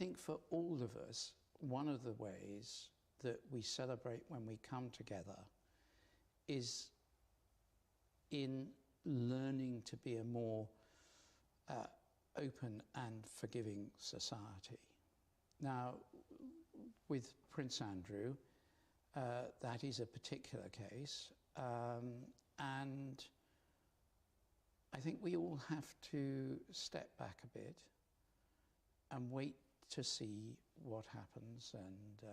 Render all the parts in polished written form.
think for all of us, one of the ways that we celebrate when we come together is in learning to be a more open and forgiving society. Now, with Prince Andrew, that is a particular case, and I think we all have to step back a bit and wait to see what happens, and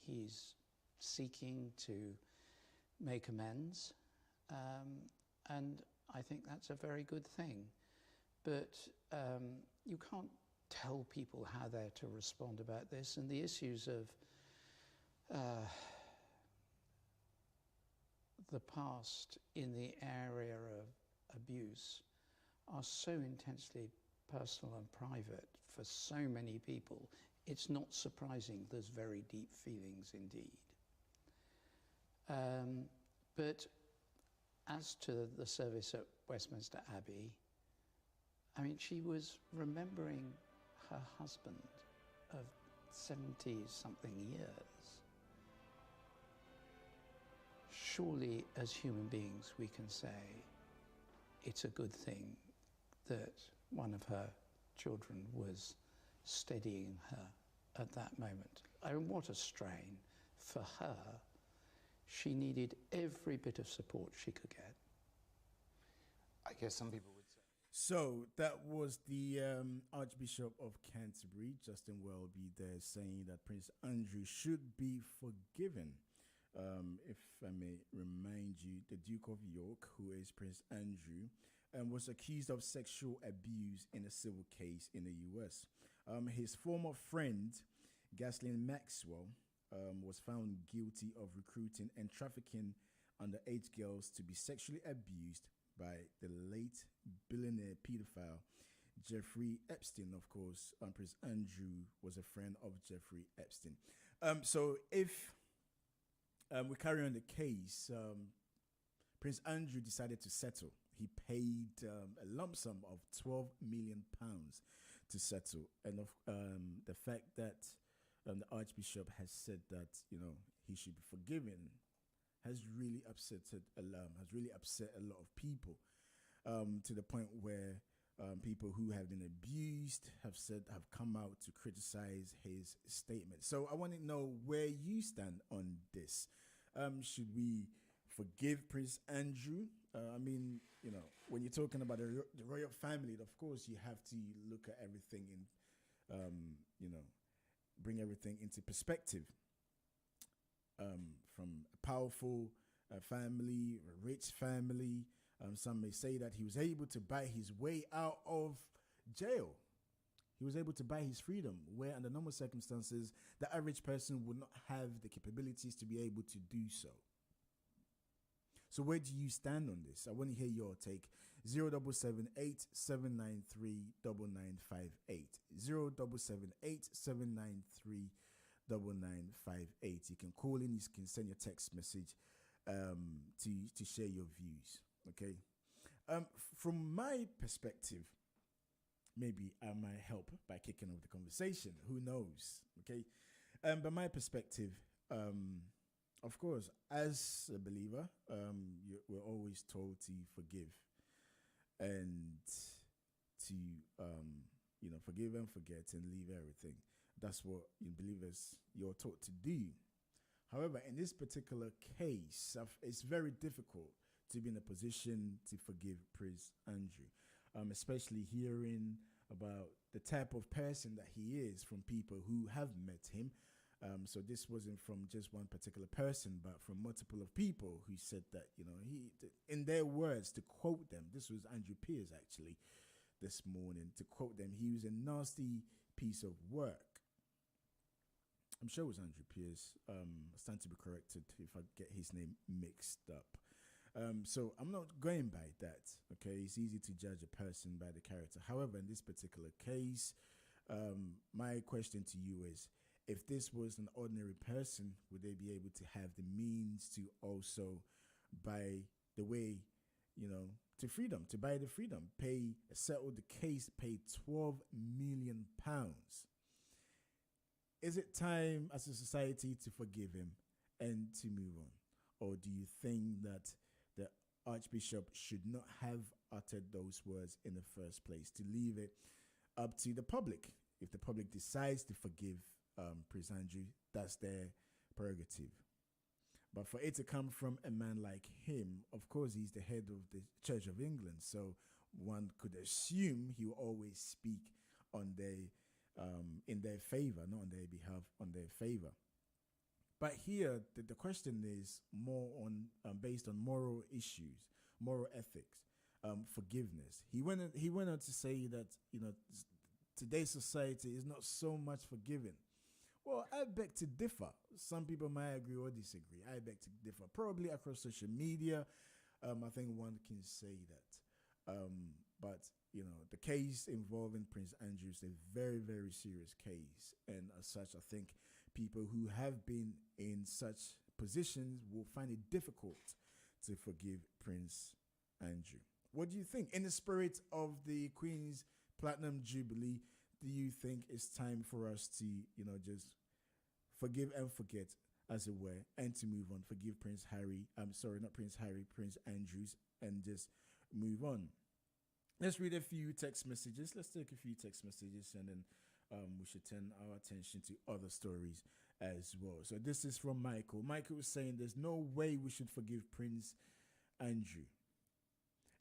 he's seeking to make amends, and I think that's a very good thing. But you can't tell people how they're to respond about this, and the issues of the past in the area of abuse are so intensely personal and private for so many people. It's not surprising there's very deep feelings indeed. But as to the service at Westminster Abbey, I mean, she was remembering her husband of 70-something years. Surely, as human beings, we can say it's a good thing that one of her children was steadying her at that moment. I mean, what a strain for her. She needed every bit of support she could get. I guess some people would say. So that was the Archbishop of Canterbury, Justin Welby, there saying that Prince Andrew should be forgiven. If I may remind you, the Duke of York, who is Prince Andrew, was accused of sexual abuse in a civil case in the US. His former friend, Ghislaine Maxwell, was found guilty of recruiting and trafficking underage girls to be sexually abused by the late billionaire pedophile Jeffrey Epstein. Of course, Prince Andrew was a friend of Jeffrey Epstein. So if we carry on the case, Prince Andrew decided to settle. He paid a lump sum of £12 million to settle. And the fact that the Archbishop has said that, he should be forgiven has really upset a lot of people, to the point where people who have been abused have come out to criticize his statement. So I want to know where you stand on this. Should we forgive Prince Andrew? I mean, when you're talking about the royal family, of course you have to look at everything in, bring everything into perspective. From a powerful family, a rich family. Some may say that he was able to buy his way out of jail. He was able to buy his freedom, where under normal circumstances, the average person would not have the capabilities to be able to do so. So where do you stand on this? I want to hear your take. 0778 793 9958. 0778 793 9958. You can call in, you can send your text message to share your views. Okay. From my perspective, maybe I might help by kicking off the conversation. Who knows? Okay. But my perspective, of course, as a believer, we're always told to forgive and to forgive and forget and leave everything. That's what believers, you're taught to do. However, in this particular case, it's very difficult to be in a position to forgive Prince Andrew, especially hearing about the type of person that he is from people who have met him. So this wasn't from just one particular person, but from multiple of people who said that, he, in their words, to quote them, this was Andrew Pierce actually this morning, to quote them, he was a nasty piece of work. I'm sure it was Andrew Pierce. I stand to be corrected if I get his name mixed up. So I'm not going by that. Okay, it's easy to judge a person by the character. However, in this particular case, my question to you is, if this was an ordinary person, would they be able to have the means to also buy the way, to freedom, to buy the freedom, settle the case, pay £12 million? Is it time as a society to forgive him and to move on? Or do you think that the Archbishop should not have uttered those words in the first place, to leave it up to the public? If the public decides to forgive Prince Andrew, that's their prerogative. But for it to come from a man like him, of course, he's the head of the Church of England, so one could assume he will always speak on their in their favor, not on their behalf, on their favor. But here, the question is more on based on moral issues, moral ethics, forgiveness. He went on to say that today's society is not so much forgiving. Well, I beg to differ. Some people might agree or disagree. I beg to differ. Probably across social media, I think one can say that. But the case involving Prince Andrew is a very, very serious case, and as such, I think people who have been in such positions will find it difficult to forgive Prince Andrew. What do you think? In the spirit of the Queen's Platinum Jubilee, do you think it's time for us to, just forgive and forget, as it were, and to move on? Forgive Prince Harry. I'm sorry, not Prince Harry, Prince Andrews, and just move on. Let's read a few text messages. Let's take a few text messages, and then we should turn our attention to other stories as well. So this is from Michael. Michael was saying there's no way we should forgive Prince Andrew.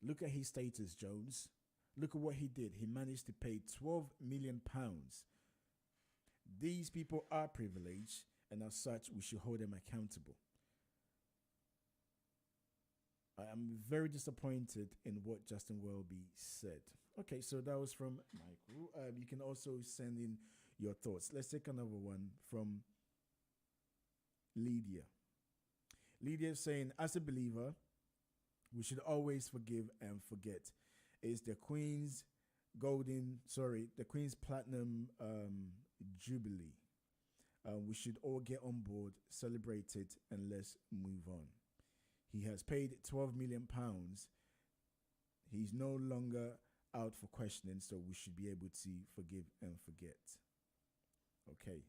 Look at his status, Jones. Look at what he did. He managed to pay £12 million. These people are privileged, and as such, we should hold them accountable. I am very disappointed in what Justin Welby said. Okay, so that was from Michael. You can also send in your thoughts. Let's take another one from Lydia. Lydia is saying, as a believer, we should always forgive and forget. It's the Queen's Platinum Jubilee. We should all get on board, celebrate it, and let's move on. He has paid £12 million. He's no longer out for questioning, so we should be able to forgive and forget. Okay.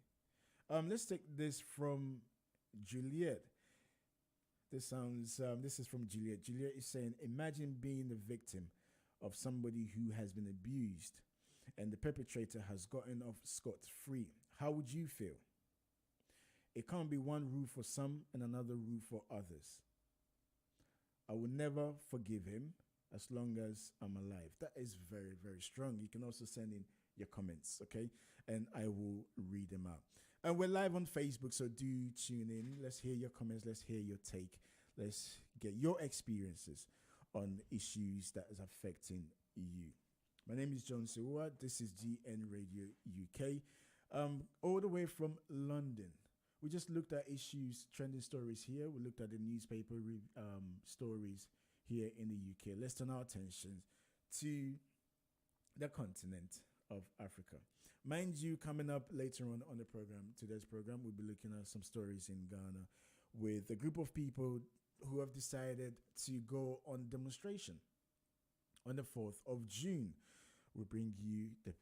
Let's take this from Juliet. This is from Juliet. Juliet is saying, imagine being the victim of somebody who has been abused and the perpetrator has gotten off scot-free. How would you feel? It can't be one rule for some and another rule for others. I will never forgive him as long as I'm alive. That is very, very strong. You can also send in your comments, okay? And I will read them out. And we're live on Facebook, so do tune in. Let's hear your comments. Let's hear your take. Let's get your experiences on issues that is affecting you. My name is John Awuah. This is GN Radio UK. All the way from London. We just looked at issues, trending stories here. We looked at the newspaper stories here in the UK. Let's turn our attention to the continent of Africa. Mind you, coming up later on the program, today's program, we'll be looking at some stories in Ghana with a group of people who have decided to go on demonstration on the 4th of June. We'll bring you the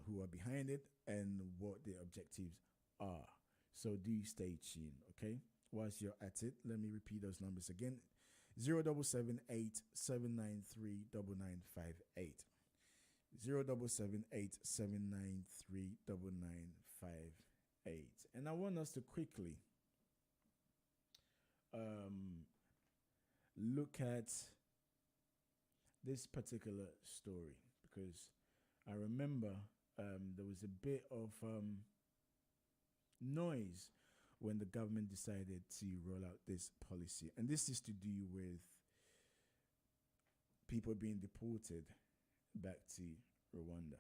who are behind it and what their objectives are. So do stay tuned, okay? Whilst you're at it, let me repeat those numbers again. 0778 793 9958. 0778 793 9958. And I want us to quickly look at this particular story, because I remember there was a bit of noise when the government decided to roll out this policy. And this is to do with people being deported back to Rwanda.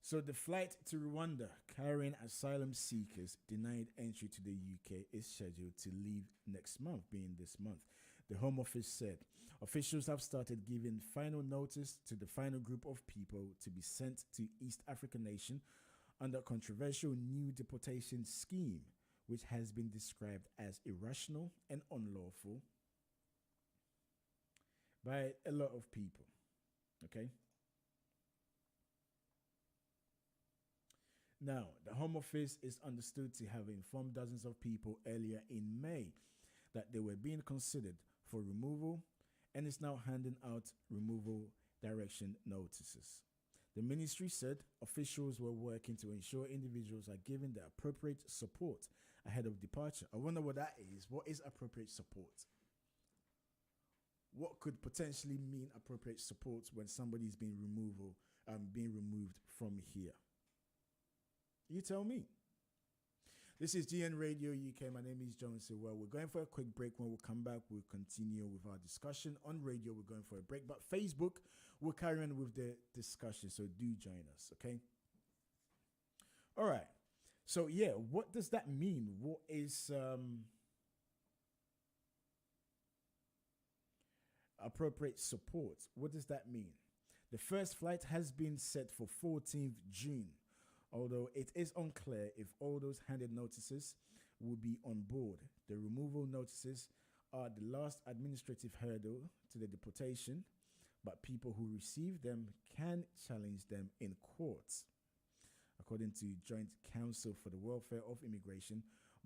So the flight to Rwanda carrying asylum seekers denied entry to the UK is scheduled to leave next month, being this month. The Home Office said officials have started giving final notice to the final group of people to be sent to East African nation under a controversial new deportation scheme, which has been described as irrational and unlawful by a lot of people. Okay? Now, the Home Office is understood to have informed dozens of people earlier in May that they were being considered for removal and is now handing out removal direction notices. The ministry said officials were working to ensure individuals are given the appropriate support ahead of departure. I wonder what that is. What is appropriate support? What could potentially mean appropriate support when somebody's being removed from here? You tell me. This is GN Radio UK. My name is John Sewell. We're going for a quick break. When we come back, we'll continue with our discussion. On radio, we're going for a break. But Facebook, we'll carry on with the discussion. So do join us, okay? All right. So, yeah, what does that mean? What is appropriate support? What does that mean? The first flight has been set for 14th June. Although it is unclear if all those handed notices will be on board. The removal notices are the last administrative hurdle to the deportation, but people who receive them can challenge them in courts. According to Joint Council for the Welfare of Immigration,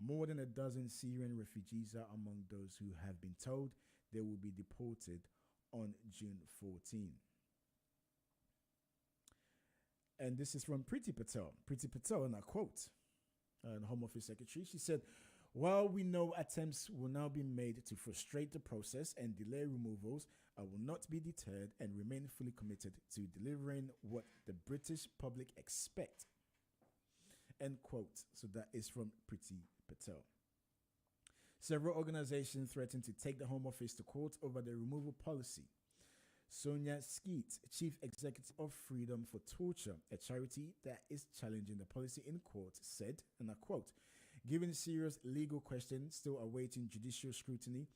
more than a dozen Syrian refugees are among those who have been told they will be deported on June 14. And this is from Priti Patel. Priti Patel, and I quote, the Home Office Secretary, she said, "While we know attempts will now be made to frustrate the process and delay removals, I will not be deterred and remain fully committed to delivering what the British public expect." End quote. So that is from Priti Patel. Several organizations threatened to take the Home Office to court over the removal policy. Sonia Skeet, Chief Executive of Freedom for Torture, a charity that is challenging the policy in court, said, and I quote, "Given serious legal questions still awaiting judicial scrutiny,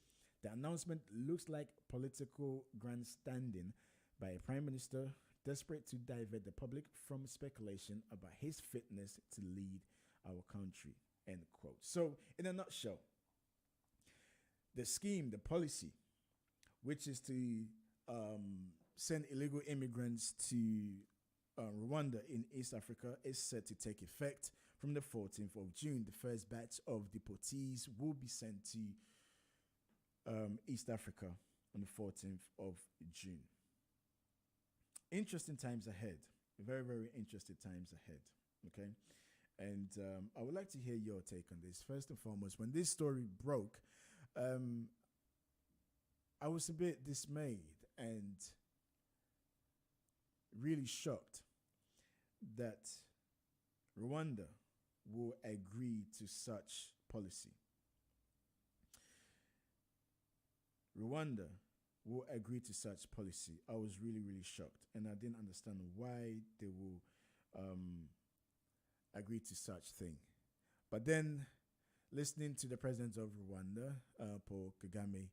the announcement looks like political grandstanding by a Prime Minister desperate to divert the public from speculation about his fitness to lead our country." End quote. So, in a nutshell, the scheme, the policy, which is to send illegal immigrants to Rwanda in East Africa, is set to take effect from the 14th of June. The first batch of deportees will be sent to East Africa on the 14th of June. Interesting times ahead. Very, very interesting times ahead. Okay? And I would like to hear your take on this. First and foremost, when this story broke, I was a bit dismayed and really shocked that Rwanda will agree to such policy. Rwanda will agree to such policy. I was really, really shocked, and I didn't understand why they will agree to such thing. But then, listening to the president of Rwanda, Paul Kagame,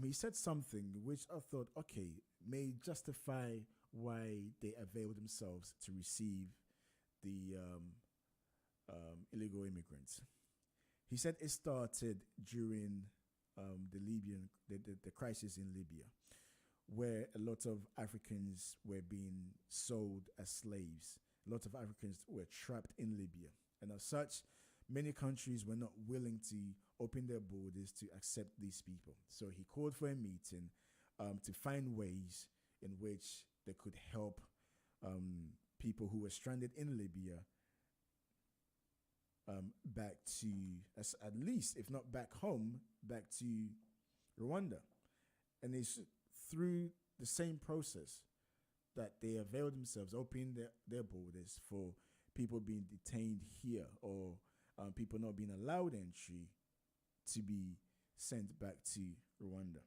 he said something which I thought, okay, may justify why they availed themselves to receive the illegal immigrants. He said it started during the crisis in Libya, where a lot of Africans were being sold as slaves. A lot of Africans were trapped in Libya. And as such, many countries were not willing to open their borders to accept these people. So he called for a meeting to find ways in which they could help people who were stranded in Libya back to, at least, if not back home, back to Rwanda. And it's through the same process that they availed themselves, opening their borders for people being detained here or people not being allowed entry to be sent back to Rwanda.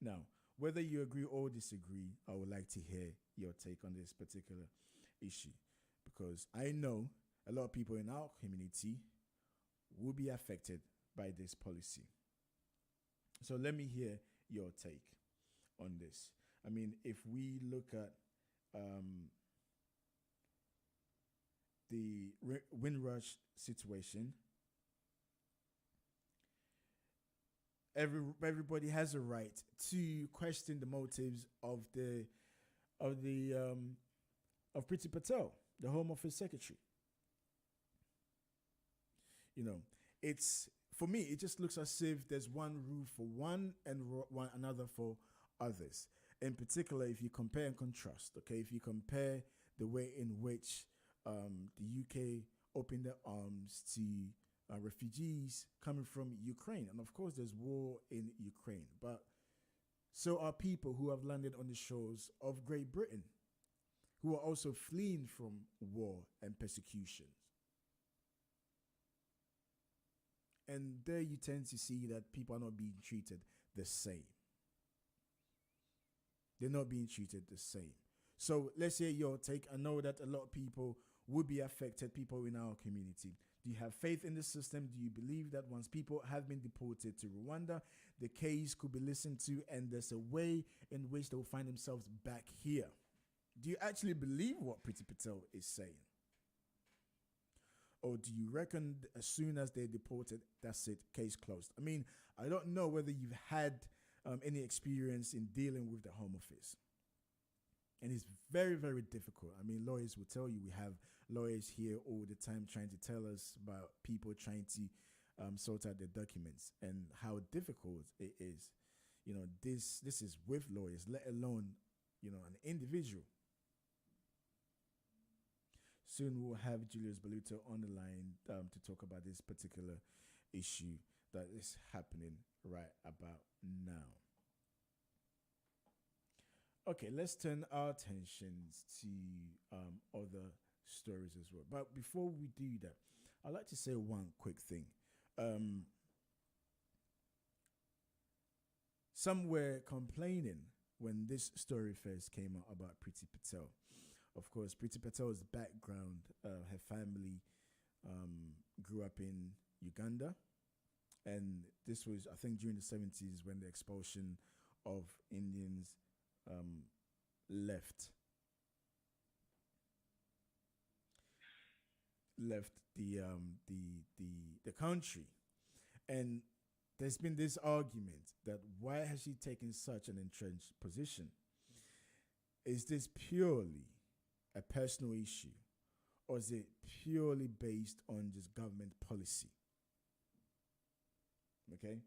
Now, whether you agree or disagree, I would like to hear your take on this particular issue, because I know a lot of people in our community will be affected by this policy. So let me hear your take on this. I mean, if we look at the Windrush situation, everybody has a right to question the motives of Priti Patel, the Home Office Secretary. You know, it's for me. It just looks as if there's one rule for one and one another for others. In particular, if you compare and contrast, okay, if you compare the way in which the UK opened their arms to refugees coming from Ukraine, and of course, there's war in Ukraine, but so are people who have landed on the shores of Great Britain, who are also fleeing from war and persecution. And there you tend to see that people are not being treated the same. They're not being treated the same. So let's hear your take. I know that a lot of people would be affected, people in our community. Do you have faith in the system? Do you believe that once people have been deported to Rwanda, the case could be listened to and there's a way in which they will find themselves back here? Do you actually believe what Priti Patel is saying? Or do you reckon as soon as they're deported, that's it, case closed? I mean, I don't know whether you've had any experience in dealing with the Home Office. And it's very, very difficult. I mean, lawyers will tell you, we have lawyers here all the time trying to tell us about people trying to sort out their documents and how difficult it is. You know, this is with lawyers, let alone, you know, an individual. Soon we'll have Julius Baluto on the line to talk about this particular issue that is happening right about now. Okay, let's turn our attentions to other stories as well. But before we do that, I'd like to say one quick thing. Some were complaining when this story first came out about Priti Patel. Of course, Priti Patel's background, her family grew up in Uganda. And this was, I think, during the 70s when the expulsion of Indians left the country. And there's been this argument that why has she taken such an entrenched position? Is this purely a personal issue, or is it purely based on just government policy? Okay?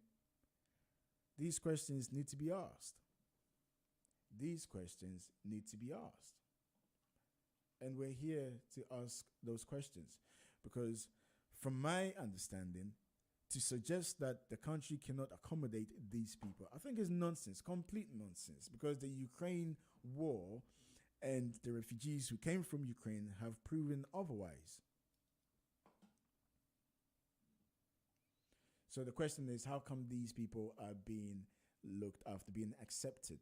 These questions need to be asked. These questions need to be asked. And we're here to ask those questions because from my understanding, to suggest that the country cannot accommodate these people, I think is nonsense, complete nonsense, because the Ukraine war and the refugees who came from Ukraine have proven otherwise. So the question is, how come these people are being looked after, being accepted?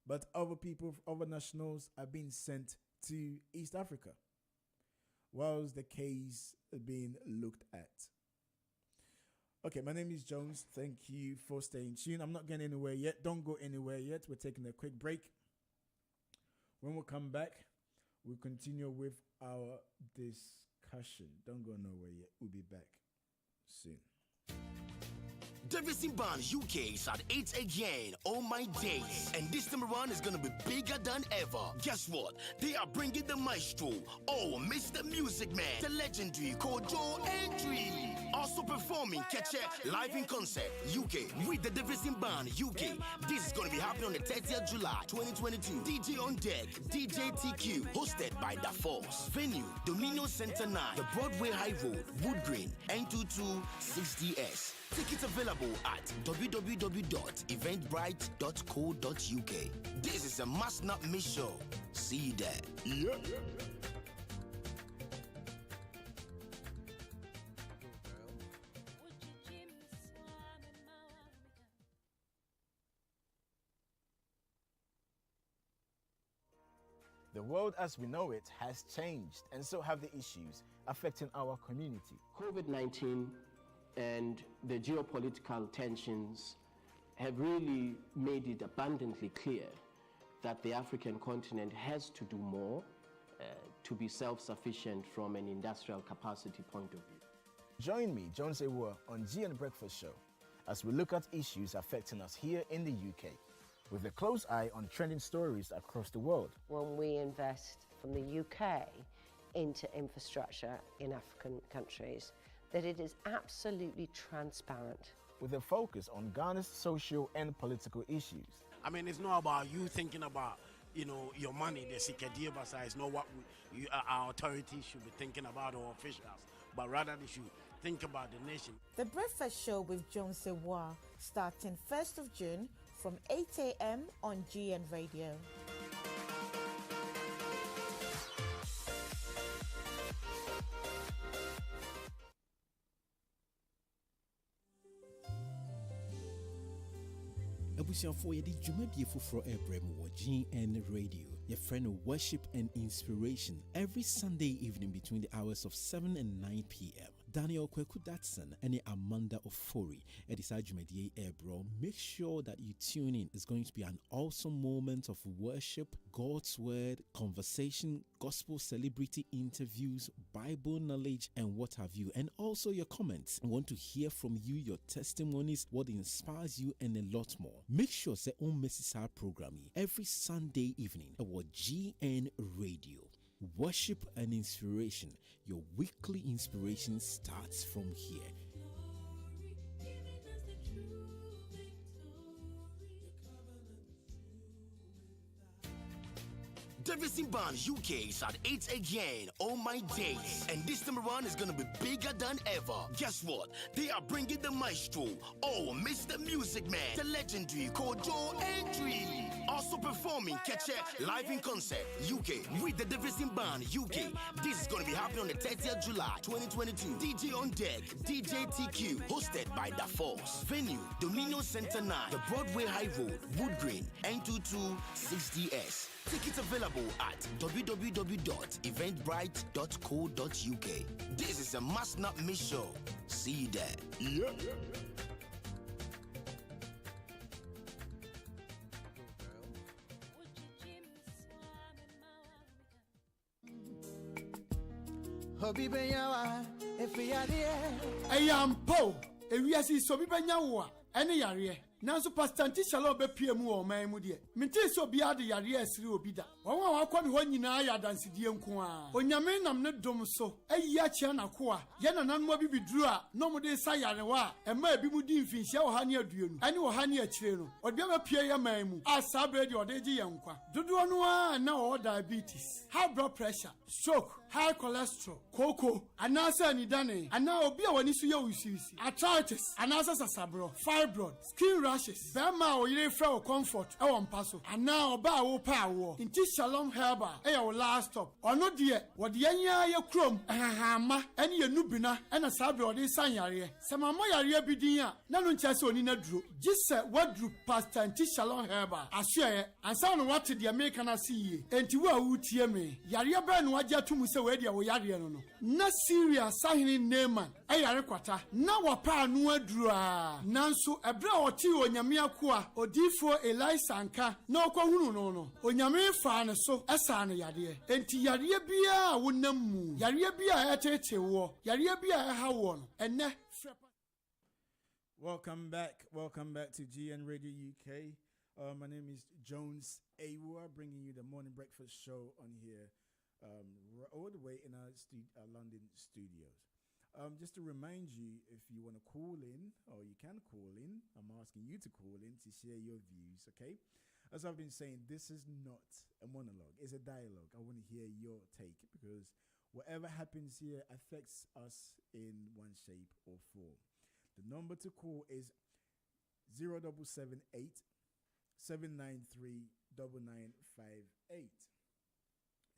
But other people, other nationals are being sent to East Africa, whilst the case is being looked at. Okay, my name is Jones. Thank you for staying tuned. I'm not going anywhere yet. Don't go anywhere yet. We're taking a quick break. When we come back, we'll continue with our discussion. Don't go nowhere yet. We'll be back soon. Davidson Band UK is at 8 again, all my days. And this time around is going to be bigger than ever. Guess what? They are bringing the maestro, Mr. Music Man, the legendary Kojo Entry. Also performing Keche live in concert UK with the Davidson Band UK. This is going to be happening on the 30th of July 2022. DJ on deck, DJ TQ, hosted by Da Force. Venue, Dominion Center 9, the Broadway High Road, Wood Green, N2260S. Tickets available at www.eventbrite.co.uk. This is a must not miss show. See you there. Yeah. The world as we know it has changed, and so have the issues affecting our community. COVID-19 and the geopolitical tensions have really made it abundantly clear that the African continent has to do more to be self-sufficient from an industrial capacity point of view. Join me, Jones Awuah, on G and Breakfast Show as we look at issues affecting us here in the UK, with a close eye on trending stories across the world. When we invest from the UK into infrastructure in African countries, that it is absolutely transparent. with a focus on Ghana's social and political issues. I mean, it's not about you thinking about, your money, the Sikadiya Basa. It's not what our authorities should be thinking about, or officials, but rather they should think about the nation. The Breakfast Show with Jones Awuah, starting 1st of June from 8 a.m. on GN Radio. abusuafo yɛde dwumadie foforɔ ɛbrɛ mu wɔ GN Radio. Your friend of worship and inspiration every Sunday evening between the hours of 7 and 9 p.m. Daniel Kweku Datson and Amanda Ofori at the Dwumadie Ebro. Make sure that you tune in. It's going to be an awesome moment of worship, God's word, conversation, gospel celebrity interviews, Bible knowledge, and what have you. And also your comments. I want to hear from you, your testimonies, what inspires you, and a lot more. Make sure say on misses our program every Sunday evening at GN Radio. Worship and inspiration. Your weekly inspiration starts from here. Davidson Band UK is at 8 again, oh my days. And this time around is gonna be bigger than ever. Guess what? They are bringing the maestro, Mr. Music Man, the legendary Kojo Entry. Also performing Keche live in concert, UK, with the Davidson Band UK. This is gonna be happening on the 30th July 2022. DJ on deck, DJ TQ, hosted by Da Force. Venue, Dominion Center 9, the Broadway High Road, Wood Green, N22 6DS. Tickets available at www.eventbrite.co.uk. This is a must not miss show. See you there. Yeah. Ayampo, ewiasi so bibanya wo a ene yare nanso pastanti shala obepie mu o man mu de menti so bia de yare asiri obi da won a wakɔ ne ho nyinaa ya dansedie nko a onyame nam ne dom so ayi akyia nako a ye nananmo bi biduru a no mu de sa yare wa ema ebi mu di mfinhia wo ha ne aduonu ane wo ha ne akire no ɔde abepie ya man mu a sabre de ɔde gye yankwa dodo no a na wo diabetes, high blood pressure, stroke, high cholesterol, cocoa, anasa nidane, ana obi a wani so ye usisi, arthritis, anasa sasabro, fibroid, skin rashes, bema o yire fra o comfort, e won paso, ana oba wo pa wo. Inti Shalom Herbal, e your last stop. Ono de, wode yanya ye krom, ahahama, ene ye nubina, ena sabre ode san yare. Sema mo yare bi din a, na no ntia se oni na duro. Gise wadru pastor Inti Shalom Herbal. Asoe, ansa no wate de America na see. Enti wo a wutie me. Yare ba no agya tumu se we dia wo yare no no. Na Syria sahini Naaman, e yare kwata. Na wapa anu aduru a. Nanso ebra oti onyame akoa, odifo Elisa anka, na okohunu no no. Onyame fa ne so, esa ne yare. Enti yare bia wonam mu. Yare bia etete wo. Yare bia ha wo no. Enne Welcome back to GN Radio UK. My name is Jones Awuah, bringing you the morning breakfast show on here, all the way in our London studios. Just to remind you, if you want to call in, or you can call in, I'm asking you to call in to share your views, okay? As I've been saying, this is not a monologue, it's a dialogue. I want to hear your take, because whatever happens here affects us in one shape or form. The number to call is 0778 793 9958.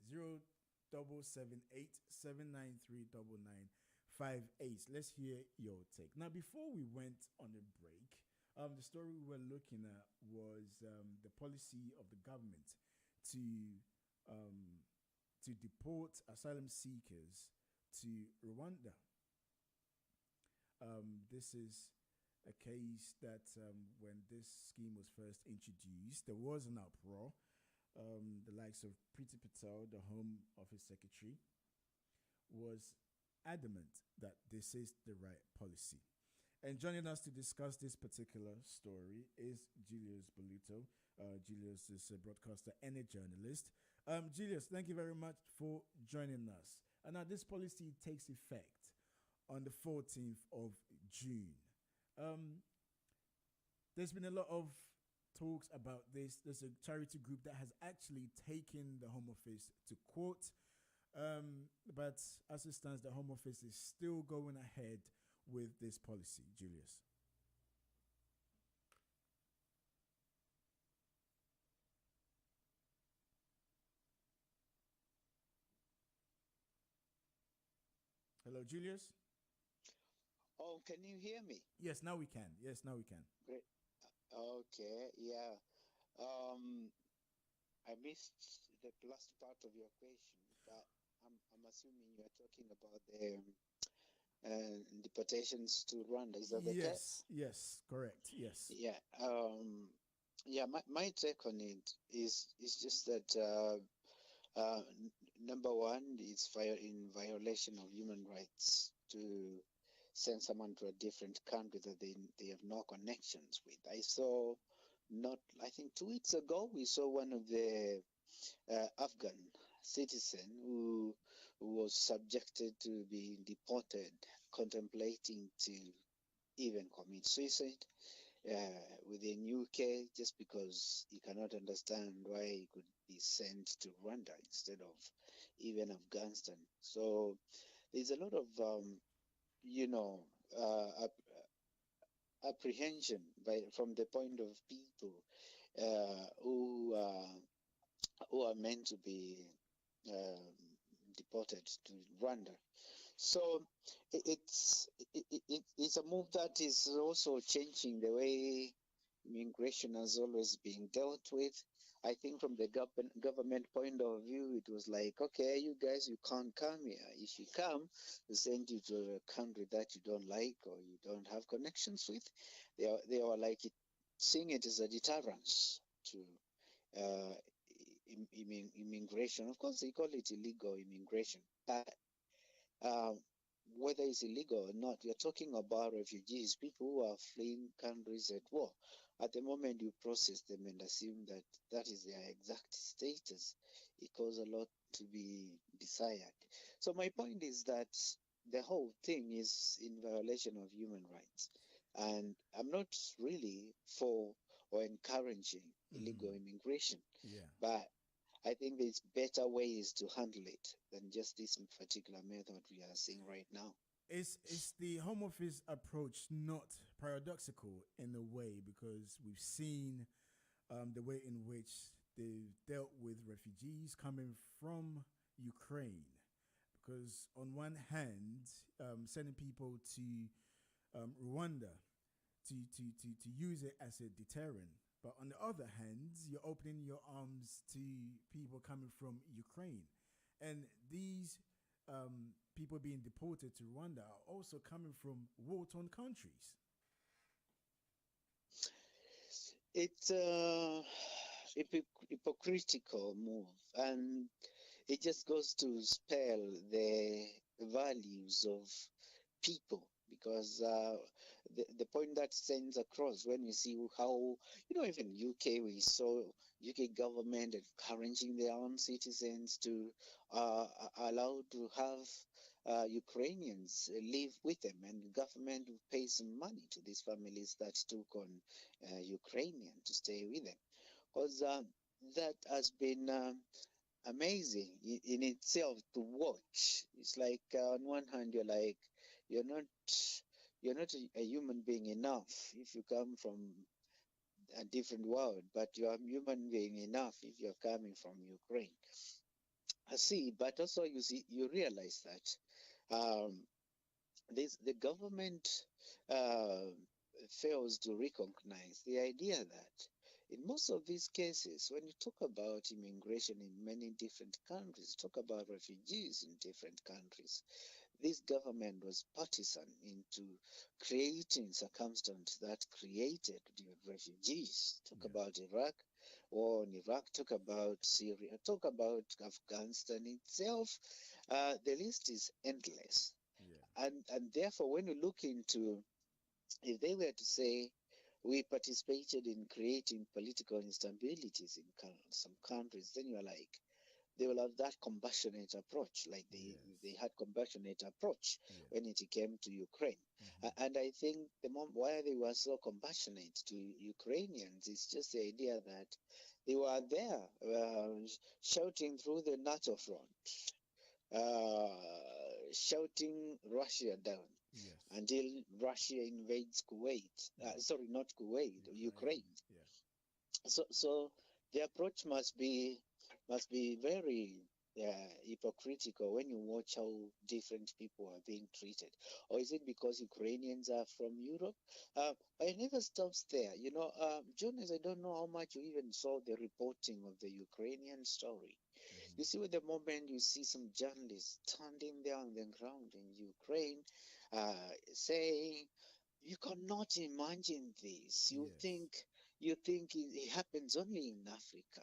0778 793 9958. Let's hear your take. Now, before we went on a break, the story we were looking at was the policy of the government to deport asylum seekers to Rwanda. This is a case that when this scheme was first introduced, there was an uproar. The likes of Priti Patel, the Home Office Secretary, was adamant that this is the right policy. And joining us to discuss this particular story is Julius Boluto. Julius is a broadcaster and a journalist. Julius, thank you very much for joining us. And now this policy takes effect on the 14th of June. There's been a lot of talks about this. There's a charity group that has actually taken the Home Office to court. But as it stands, the Home Office is still going ahead with this policy. Julius. Hello, Julius. Oh, can you hear me? Yes, now we can. Great. Okay, yeah. I missed the last part of your question, but I'm assuming you are talking about the deportations to Rwanda. Is that the case? Yes, correct. Yes. Yeah. Yeah. My take on it is just that number one, it's in violation of human rights to send someone to a different country that they have no connections with. I think 2 weeks ago, we saw one of the Afghan citizen who was subjected to being deported, contemplating to even commit suicide within UK just because he cannot understand why he could be sent to Rwanda instead of even Afghanistan. So there's a lot of apprehension from the point of people who are meant to be deported to Rwanda. So it's a move that is also changing the way immigration has always been dealt with. I think from the government point of view, it was like, okay, you guys, you can't come here. If you come, we send you to a country that you don't like or you don't have connections with. They are like seeing it as a deterrence to immigration. Of course, they call it illegal immigration, but whether it's illegal or not, we're talking about refugees, people who are fleeing countries at war. At the moment you process them and assume that that is their exact status, it causes a lot to be desired. So my point is that the whole thing is in violation of human rights. And I'm not really for or encouraging illegal immigration. Yeah. But I think there's better ways to handle it than just this particular method we are seeing right now. Is the Home Office approach not paradoxical in a way, because we've seen the way in which they've dealt with refugees coming from Ukraine? Because on one hand, sending people to Rwanda to use it as a deterrent, but on the other hand, you're opening your arms to people coming from Ukraine. And these people being deported to Rwanda are also coming from war-torn countries. It's a hypocritical move, and it just goes to spell the values of people, because the point that sends across when we see how, even UK, we saw UK government encouraging their own citizens to allow to have Ukrainians live with them, and the government will pay some money to these families that took on Ukrainian to stay with them, because that has been amazing in itself to watch. It's like on one hand you're like, you're not a human being enough if you come from a different world, but you are a human being enough if you're coming from Ukraine. I see, but also you realize that the government fails to recognize the idea that in most of these cases, when you talk about immigration in many different countries, talk about refugees in different countries, this government was partisan into creating circumstances that created refugees. Talk about Iraq, war in Iraq, talk about Syria, talk about Afghanistan itself. The list is endless. Yeah. And therefore, when you look into, if they were to say, we participated in creating political instabilities in some countries, then you're like, they will have that compassionate approach, like they had compassionate approach when it came to Ukraine. And I think why they were so compassionate to Ukrainians is just the idea that they were there shouting through the NATO front, shouting Russia down until Russia invades Kuwait. Sorry, not Kuwait, Ukraine. So the approach must be very hypocritical when you watch how different people are being treated. Or is it because Ukrainians are from Europe? But it never stops there. You know, Jonas, I don't know how much you even saw the reporting of the Ukrainian story. You see, at the moment you see some journalists standing there on the ground in Ukraine saying, you cannot imagine this. You think it happens only in Africa.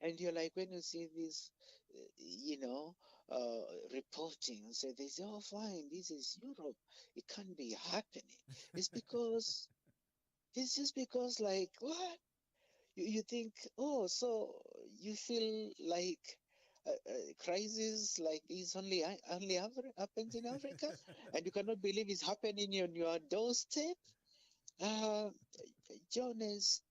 And you're like, when you see this, reporting and say, they say, oh, fine, this is Europe. It can't be happening. It's just because, like, what? You think, oh, so you feel like crisis like this only happens in Africa, and you cannot believe it's happening on your doorstep. Jonas,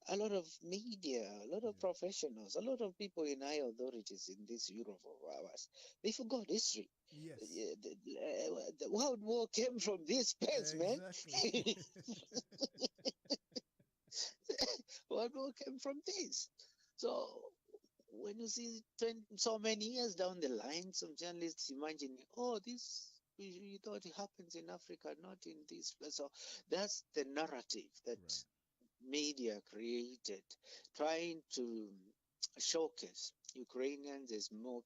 a lot of media, a lot of professionals, a lot of people in high authorities in this Europe of ours, they forgot history. Yes. The World War came from this place, man. World War came from this. So when you see so many years down the line, some journalists imagine, oh, this you thought it happens in Africa, not in this place. So that's the narrative that media created, trying to showcase Ukrainians as more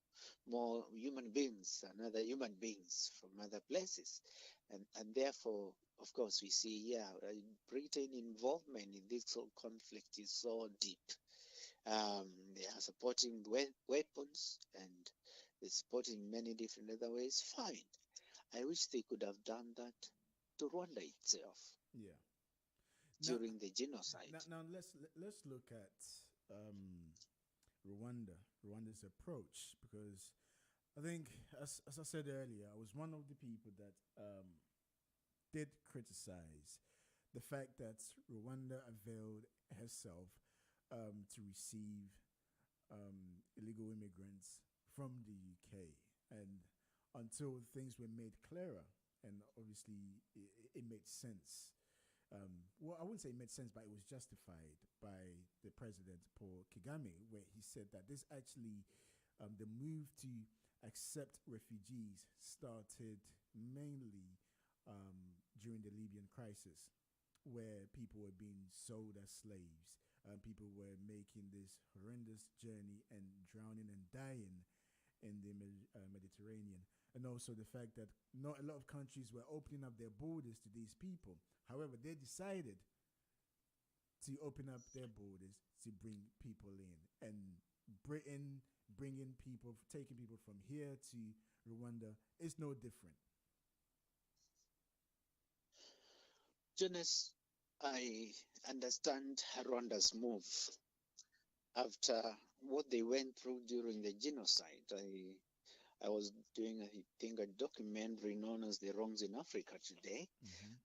human beings than other human beings from other places. And therefore, of course, we see, Britain involvement in this whole conflict is so deep. They are supporting weapons and they're supporting many different other ways. Fine. I wish they could have done that to Rwanda itself. Yeah. During the genocide. Now let's look at Rwanda's approach, because I think, as I said earlier, I was one of the people that did criticize the fact that Rwanda availed herself to receive illegal immigrants from the UK, and until things were made clearer, and obviously it made sense. Well, I wouldn't say it made sense, but it was justified by the president, Paul Kagame, where he said that this actually, the move to accept refugees started mainly during the Libyan crisis, where people were being sold as slaves. People were making this horrendous journey and drowning and dying in the Mediterranean. And also the fact that not a lot of countries were opening up their borders to these people. However, they decided to open up their borders to bring people in. And Britain taking people from here to Rwanda is no different. Jonas, I understand Rwanda's move after what they went through during the genocide. I was doing, I think, a documentary known as The Wrongs in Africa today,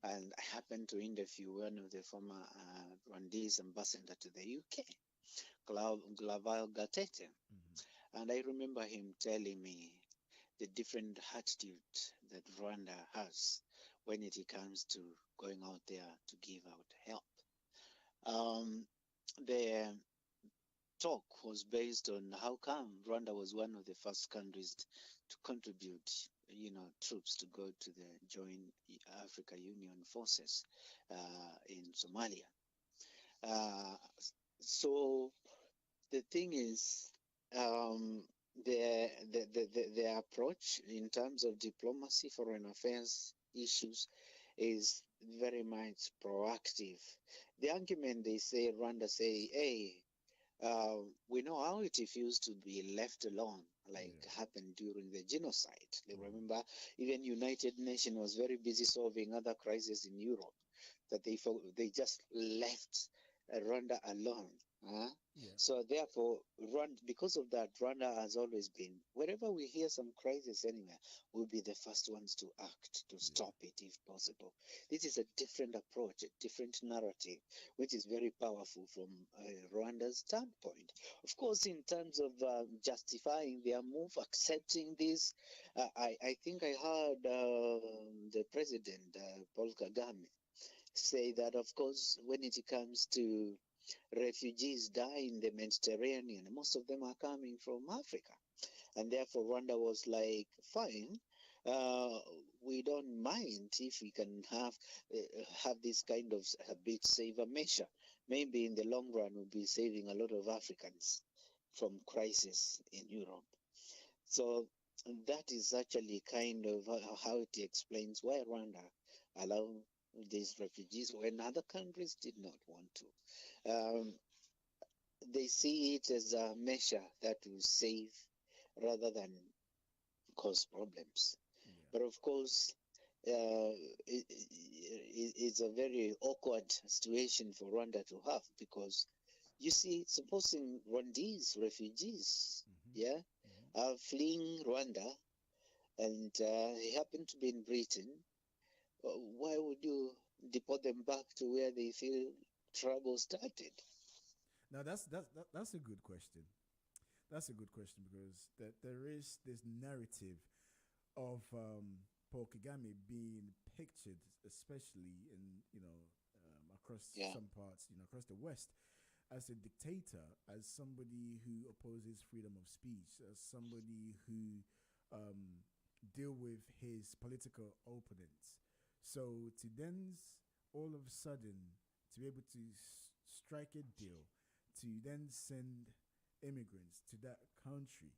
and I happened to interview one of the former Rwandese ambassador to the UK, Glaval Gatete. And I remember him telling me the different attitude that Rwanda has when it comes to going out there to give out help. The talk was based on how come Rwanda was one of the first countries to contribute, troops to go to the join Africa Union forces in Somalia. So the thing is, the approach in terms of diplomacy, foreign affairs issues, is very much proactive. The argument they say, Rwanda say, hey, we know how it feels to be left alone, like happened during the genocide. They remember even United Nations was very busy solving other crises in Europe, that they just left Rwanda alone. Yeah. So therefore, because of that, Rwanda has always been, wherever we hear some crisis anywhere, we'll be the first ones to act, to stop it if possible. This is a different approach, a different narrative, which is very powerful from Rwanda's standpoint. Of course, in terms of justifying their move, accepting this, I think I heard the president, Paul Kagame, say that, of course, when it comes to refugees die in the Mediterranean, most of them are coming from Africa. And therefore, Rwanda was like, fine, we don't mind if we can have this kind of a bit safer measure. Maybe in the long run, we'll be saving a lot of Africans from crisis in Europe. So that is actually kind of how it explains why Rwanda allowed these refugees when other countries did not want to. They see it as a measure that will save rather than cause problems. Yeah. But of course, it's a very awkward situation for Rwanda to have, because you see, supposing Rwandese refugees, are fleeing Rwanda, and they happen to be in Britain, why would you deport them back to where they feel trouble started? Now that's a good question. That's a good question, because there is this narrative of Paul Kagame being pictured, especially in across some parts, across the West, as a dictator, as somebody who opposes freedom of speech, as somebody who deal with his political opponents. So to then all of a sudden to be able to strike a deal, to then send immigrants to that country,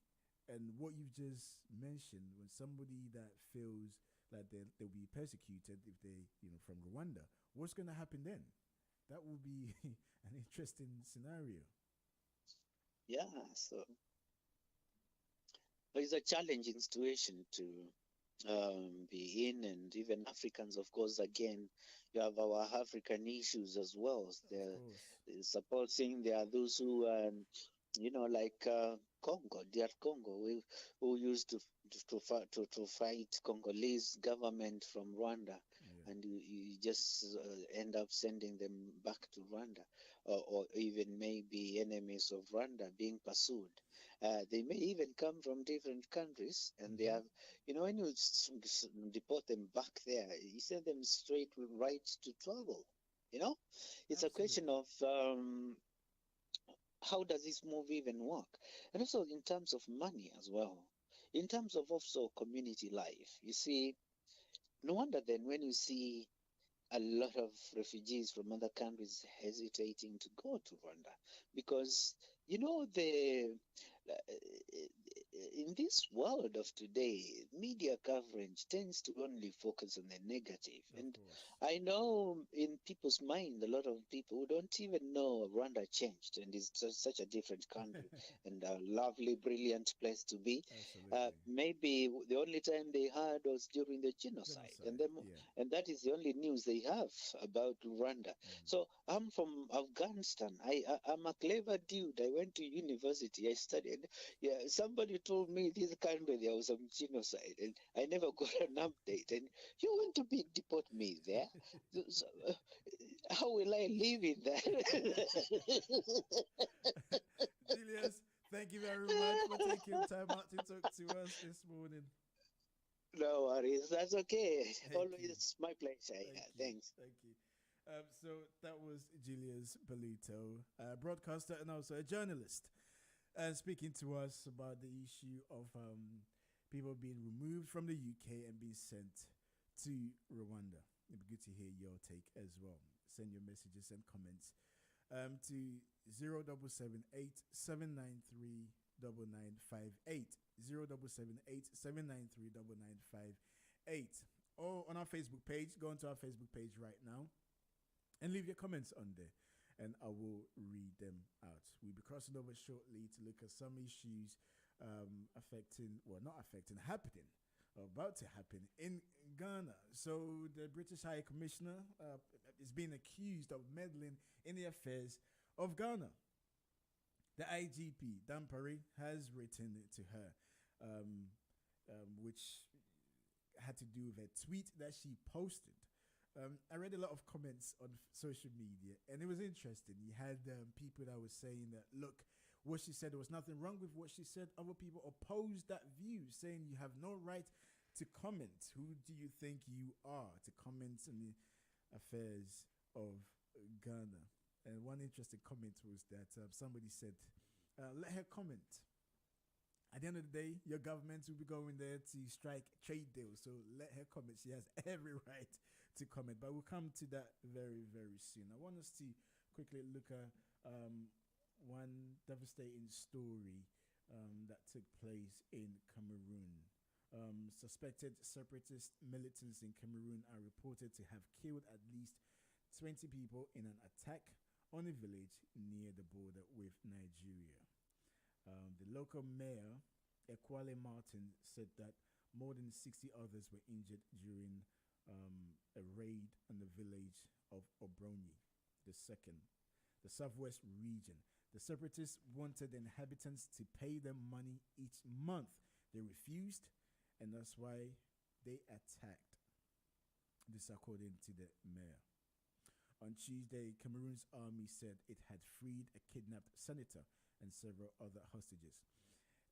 and what you've just mentioned, when somebody that feels like they'll be persecuted if they, from Rwanda, what's going to happen then? That will be an interesting scenario. Yeah, so it's a challenging situation to be in, and even Africans, of course, again, you have our African issues as well. Supposing there are those who, like Congo, DR Congo, who used to fight Congolese government from Rwanda, and you just end up sending them back to Rwanda, or even maybe enemies of Rwanda being pursued. They may even come from different countries, and they have, when you deport them back there, you send them straight right to trouble. It's a question of how does this move even work? And also in terms of money as well, in terms of also community life. You see, no wonder then when you see a lot of refugees from other countries hesitating to go to Rwanda, because in this world of today, media coverage tends to only focus on the negative. And I know in people's mind, a lot of people who don't even know Rwanda changed and is such a different country and a lovely, brilliant place to be. Maybe the only time they heard was during the genocide. And that is the only news they have about Rwanda. So I'm from Afghanistan. I'm a clever dude. I went to university. I studied. Yeah, somebody told me this country there was some genocide, and I never got an update. And you want to deport me there? So, how will I live in that? Julius, thank you very much for taking time out to talk to us this morning. No worries, that's okay. Always my pleasure. Thanks. Thank you. So that was Julius Belito, a broadcaster and also a journalist, speaking to us about the issue of people being removed from the UK and being sent to Rwanda. It'd be good to hear your take as well. Send your messages and comments to 0778 793 9958. 0778 793 9958. Or on our Facebook page. Go onto our Facebook page right now and leave your comments on there, and I will read them out. We'll be crossing over shortly to look at some issues happening, or about to happen in Ghana. So the British High Commissioner is being accused of meddling in the affairs of Ghana. The IGP, Dan Parry, has written it to her, which had to do with a tweet that she posted. I read a lot of comments on social media, and it was interesting. You had people that were saying that, look, what she said, there was nothing wrong with what she said. Other people opposed that view, saying you have no right to comment. Who do you think you are to comment on the affairs of Ghana? And one interesting comment was that somebody said, let her comment. At the end of the day, your government will be going there to strike trade deals. So let her comment. She has every right to comment. But we'll come to that very, very soon. I want us to quickly look at one devastating story that took place in Cameroon. Suspected separatist militants in Cameroon are reported to have killed at least 20 people in an attack on a village near the border with Nigeria. The local mayor, Ekwale Martin, said that more than 60 others were injured during a raid on the village of Obroni, the southwest region. The separatists wanted the inhabitants to pay them money each month. They refused, and that's why they attacked. This according to the mayor. On Tuesday, Cameroon's army said it had freed a kidnapped senator and several other hostages.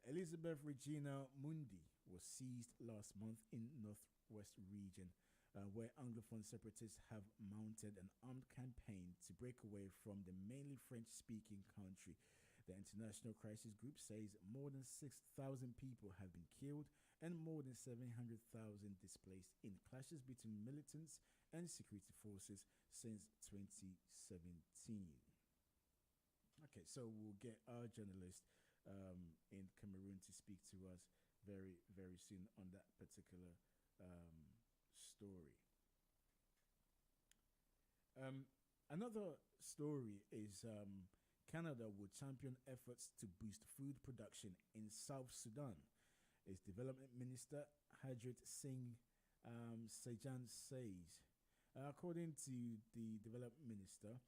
Elizabeth Regina Mundi was seized last month in northwest region, where Anglophone separatists have mounted an armed campaign to break away from the mainly French-speaking country. The International Crisis Group says more than 6,000 people have been killed and more than 700,000 displaced in clashes between militants and security forces since 2017. Okay, so we'll get our journalist in Cameroon to speak to us very, very soon on that particular story. Another story is Canada will champion efforts to boost food production in South Sudan. Its Development Minister Harjit Singh Sejan says, according to the Development Minister,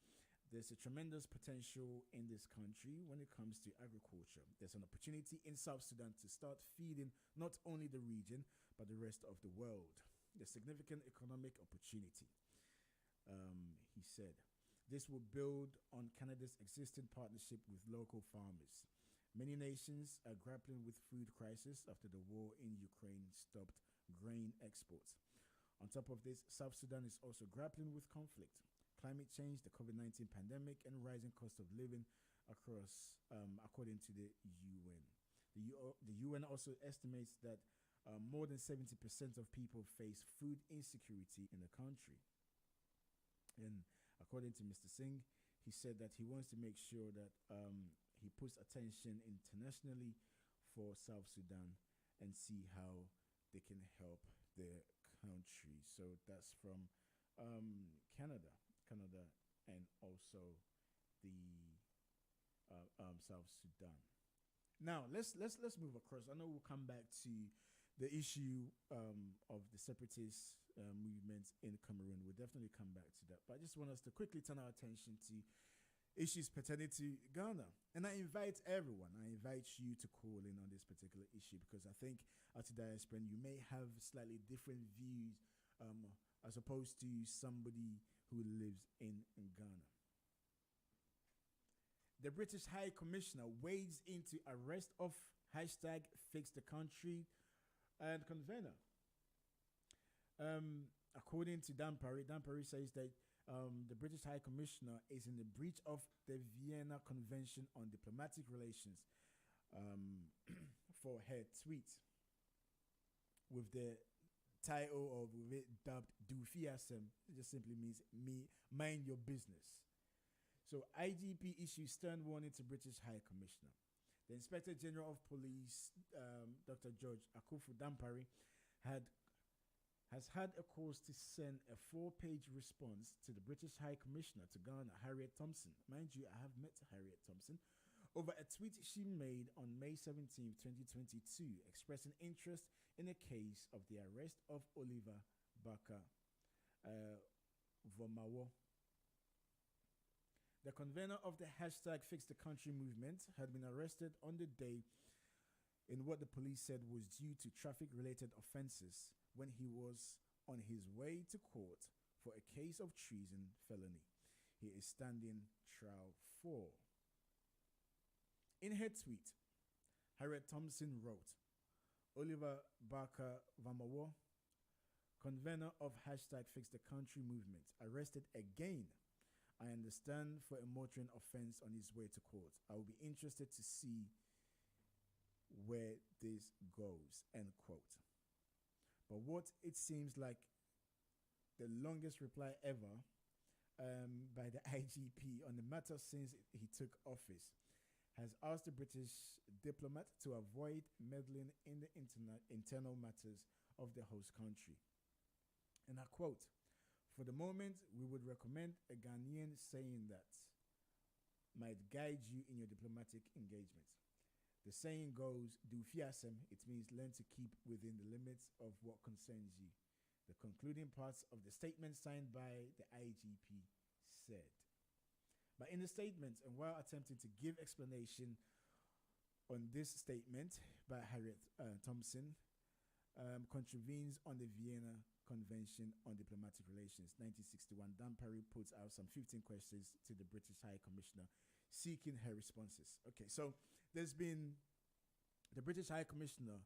there's a tremendous potential in this country when it comes to agriculture. There's an opportunity in South Sudan to start feeding not only the region, but the rest of the world. There's significant economic opportunity, he said. This will build on Canada's existing partnership with local farmers. Many nations are grappling with food crisis after the war in Ukraine stopped grain exports. On top of this, South Sudan is also grappling with conflict, climate change, the COVID-19 pandemic, and rising cost of living across, according to the UN. The UN also estimates that more than 70% of people face food insecurity in the country. And according to Mr. Singh, he said that he wants to make sure that he puts attention internationally for South Sudan and see how they can help their country. So that's from Canada, and also the South Sudan. Now let's move across. I know we'll come back to the issue of the separatist movements in Cameroon. We'll definitely come back to that. But I just want us to quickly turn our attention to issues pertaining to Ghana. And I invite everyone, I invite you to call in on this particular issue, because I think as a diaspora, you may have slightly different views as opposed to somebody who lives in Ghana. The British High Commissioner wades into arrest of #Fix the Country and convener. According to Dan Parry says that the British High Commissioner is in the breach of the Vienna Convention on Diplomatic Relations for her tweet with the title of it dubbed Dufiasem. It just simply means me mind your business. So IGP issues stern warning to British High Commissioner. The Inspector General of Police, Dr. George Akufu Dampari, has had a cause to send a 4-page response to the British High Commissioner to Ghana, Harriet Thompson. Mind you, I have met Harriet Thompson over a tweet she made on May 17, 2022, expressing interest in a case of the arrest of Oliver Baka Vomawo. The convener of the hashtag Fix the Country movement had been arrested on the day in what the police said was due to traffic-related offenses when he was on his way to court for a case of treason felony. He is standing trial for. In her tweet, Harriet Thompson wrote, Oliver Barker Vamawo, convener of hashtag Fix the Country movement, arrested again. I understand for a motoring offense on his way to court. I will be interested to see where this goes, end quote. But what it seems like the longest reply ever by the IGP on the matter since he took office has asked the British diplomat to avoid meddling in the internal matters of the host country. And I quote, for the moment, we would recommend a Ghanaian saying that might guide you in your diplomatic engagements. The saying goes, do fiasem, it means learn to keep within the limits of what concerns you. The concluding parts of the statement signed by the IGP said. But in the statement, and while attempting to give explanation on this statement by Harriet Thompson, contravenes on the Vienna Convention on Diplomatic Relations, 1961, Dan Perry puts out some 15 questions to the British High Commissioner seeking her responses. Okay, so there's been, the British High Commissioner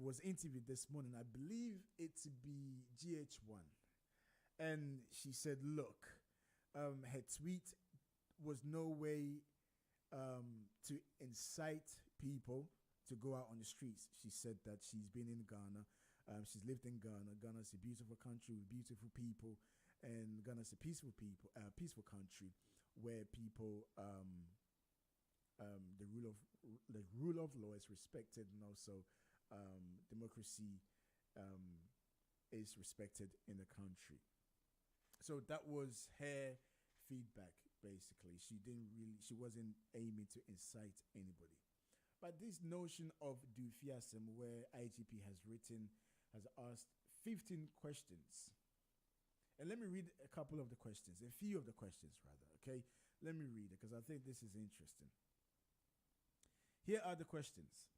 was interviewed this morning, I believe it to be GH1, and she said, look, her tweet was no way to incite people to go out on the streets. She said that she's been in Ghana. She's lived in Ghana. Ghana's a beautiful country with beautiful people, and Ghana's a peaceful country where people the rule of law is respected, and also democracy is respected in the country. So that was her feedback. Basically, she wasn't aiming to incite anybody. But this notion of dufiasm, where IGP has asked 15 questions. And let me read a couple of the questions, a few of the questions rather, okay? Let me read it because I think this is interesting. Here are the questions.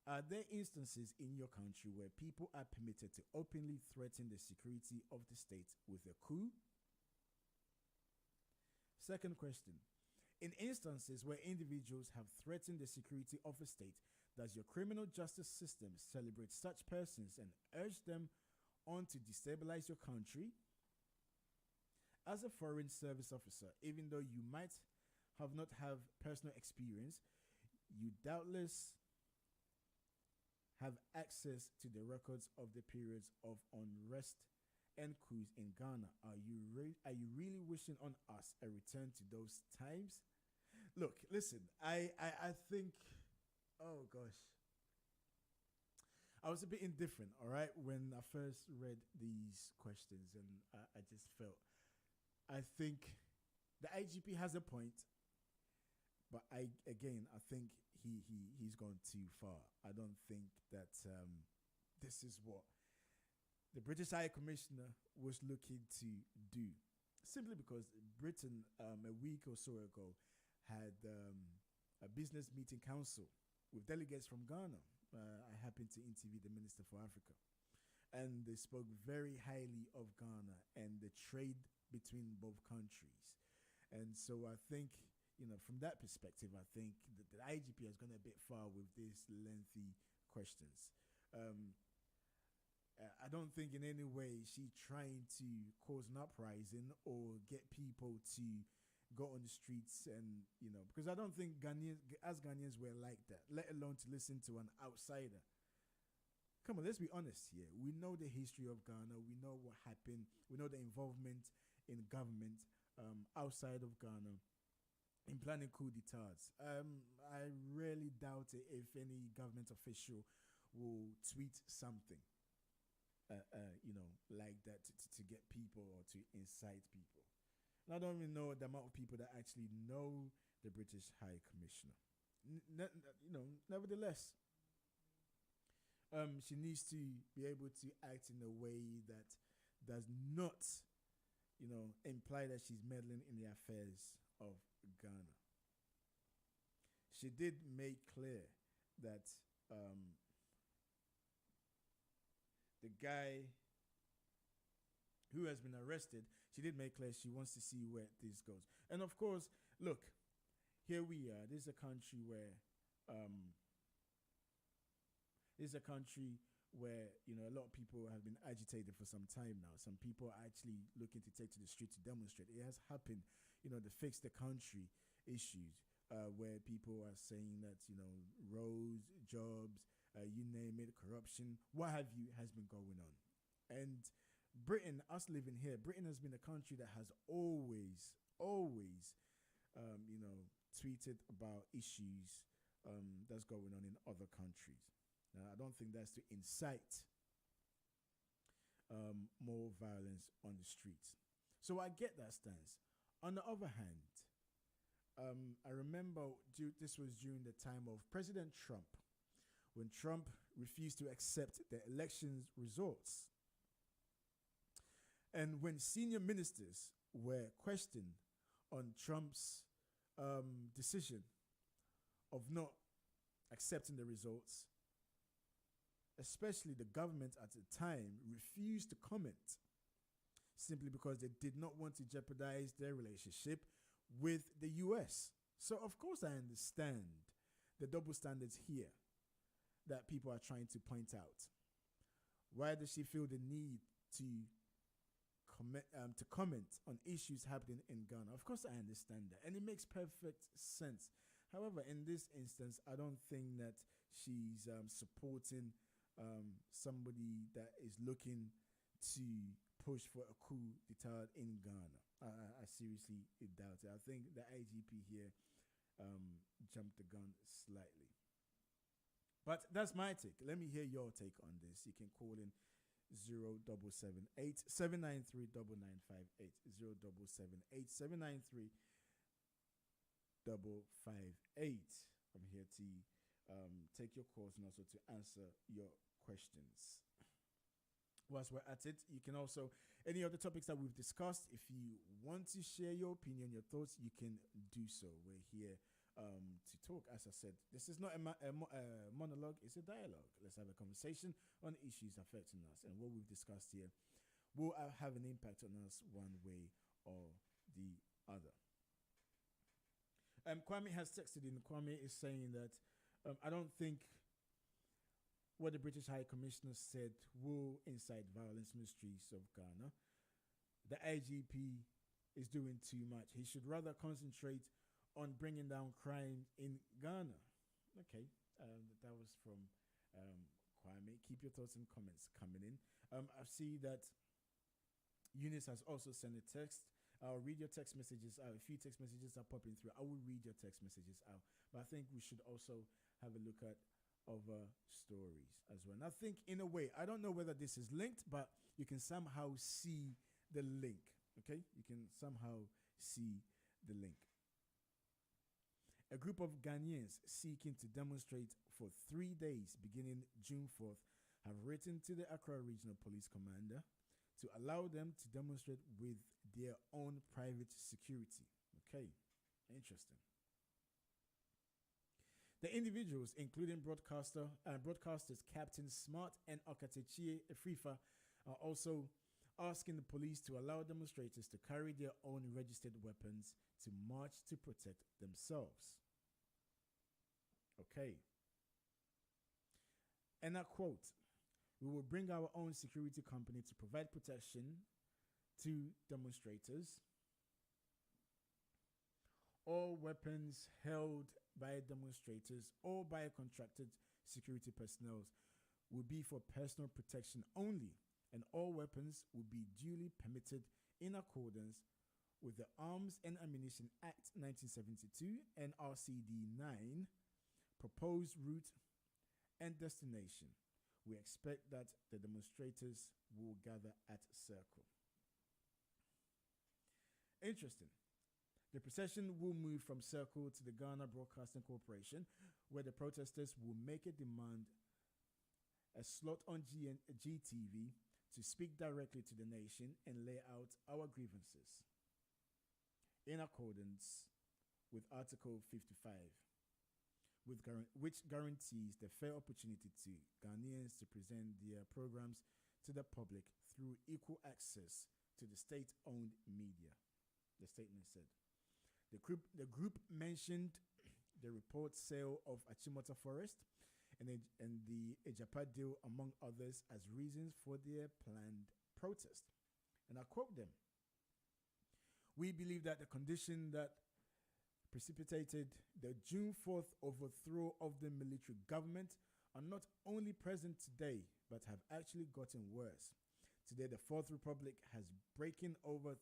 Are there instances in your country where people are permitted to openly threaten the security of the state with a coup? Second question. In instances where individuals have threatened the security of a state, does your criminal justice system celebrate such persons and urge them on to destabilize your country? As a foreign service officer, even though you might not have personal experience, you doubtless have access to the records of the periods of unrest and coups in Ghana. Are you really wishing on us a return to those times? Look, listen, I think, oh gosh, I was a bit indifferent, all right, when I first read these questions, and I just felt, I think the IGP has a point, but I think he's gone too far. I don't think that this is what the British High Commissioner was looking to do, simply because Britain a week or so ago had a business meeting council with delegates from Ghana. I happened to interview the Minister for Africa, and they spoke very highly of Ghana and the trade between both countries. And so I think, from that perspective, I think that the IGP has gone a bit far with these lengthy questions. I don't think in any way she's trying to cause an uprising or get people to go on the streets, and because I don't think Ghanaians were like that, let alone to listen to an outsider. Come on, let's be honest here. We know the history of Ghana. We know what happened. We know the involvement in government outside of Ghana in planning coup d'etats. I really doubt it if any government official will tweet something like that to get people or to incite people. And I don't even know the amount of people that actually know the British High Commissioner. Nevertheless, she needs to be able to act in a way that does not imply that she's meddling in the affairs of Ghana. She did make clear that the guy who has been arrested, she did make clear she wants to see where this goes. And of course, look, here we are. This is a country where a lot of people have been agitated for some time now. Some people are actually looking to take to the street to demonstrate. It has happened, the fix the country issues, where people are saying that, roads, jobs, you name it, corruption, what have you, has been going on. And Britain, us living here, Britain has been a country that has always, tweeted about issues that's going on in other countries. Now, I don't think that's to incite more violence on the streets. So I get that stance. On the other hand, I remember this was during the time of President Trump, when Trump refused to accept the elections results. And when senior ministers were questioned on Trump's decision of not accepting the results, especially the government at the time refused to comment, simply because they did not want to jeopardize their relationship with the US. So of course I understand the double standards here that people are trying to point out. Why does she feel the need to comment on issues happening in Ghana? Of course I understand that, and it makes perfect sense. However, in this instance, I don't think that she's supporting somebody that is looking to push for a coup d'etat in Ghana. I seriously doubt it. I think the IGP here jumped the gun slightly. But that's my take. Let me hear your take on this. You can call in 0778 793 9958. 0778 793 558. I'm here to take your calls and also to answer your questions. Whilst we're at it, you can also, any other topics that we've discussed, if you want to share your opinion, your thoughts, you can do so. We're here to talk. As I said, this is not a monologue, it's a dialogue. Let's have a conversation on issues affecting us, and what we've discussed here will have an impact on us one way or the other. Kwame has texted in. Kwame is saying that I don't think what the British High Commissioner said will incite violence in the streets of Ghana. The IGP is doing too much. He should rather concentrate on bringing down crime in Ghana. Okay, that was from Kwame. Keep your thoughts and comments coming in. I see that Eunice has also sent a text. I'll read your text messages out. A few text messages are popping through. I will read your text messages out. But I think we should also have a look at other stories as well. And I think, in a way, I don't know whether this is linked, but you can somehow see the link. Okay? You can somehow see the link. A group of Ghanaians seeking to demonstrate for 3 days beginning June 4th have written to the Accra Regional Police Commander to allow them to demonstrate with their own private security. Okay, interesting. The individuals, including broadcasters Captain Smart and Okatechie Efrifa, are also asking the police to allow demonstrators to carry their own registered weapons to march to protect themselves. Okay. And I quote, "We will bring our own security company to provide protection to demonstrators. All weapons held by demonstrators or by contracted security personnel will be for personal protection only, and all weapons will be duly permitted in accordance with the Arms and Ammunition Act 1972 and RCD 9, proposed route and destination. We expect that the demonstrators will gather at Circle." Interesting. The procession will move from Circle to the Ghana Broadcasting Corporation, where the protesters will make a demand a slot on GTV to speak directly to the nation and lay out our grievances in accordance with Article 55, which guarantees the fair opportunity to Ghanaians to present their programs to the public through equal access to the state-owned media, the statement said. The group mentioned the report sale of Achimota Forest and the Ejapa deal, among others, as reasons for their planned protest. And I quote them: "We believe that the condition that precipitated the June 4th overthrow of the military government are not only present today, but have actually gotten worse. Today, the Fourth Republic has been taken over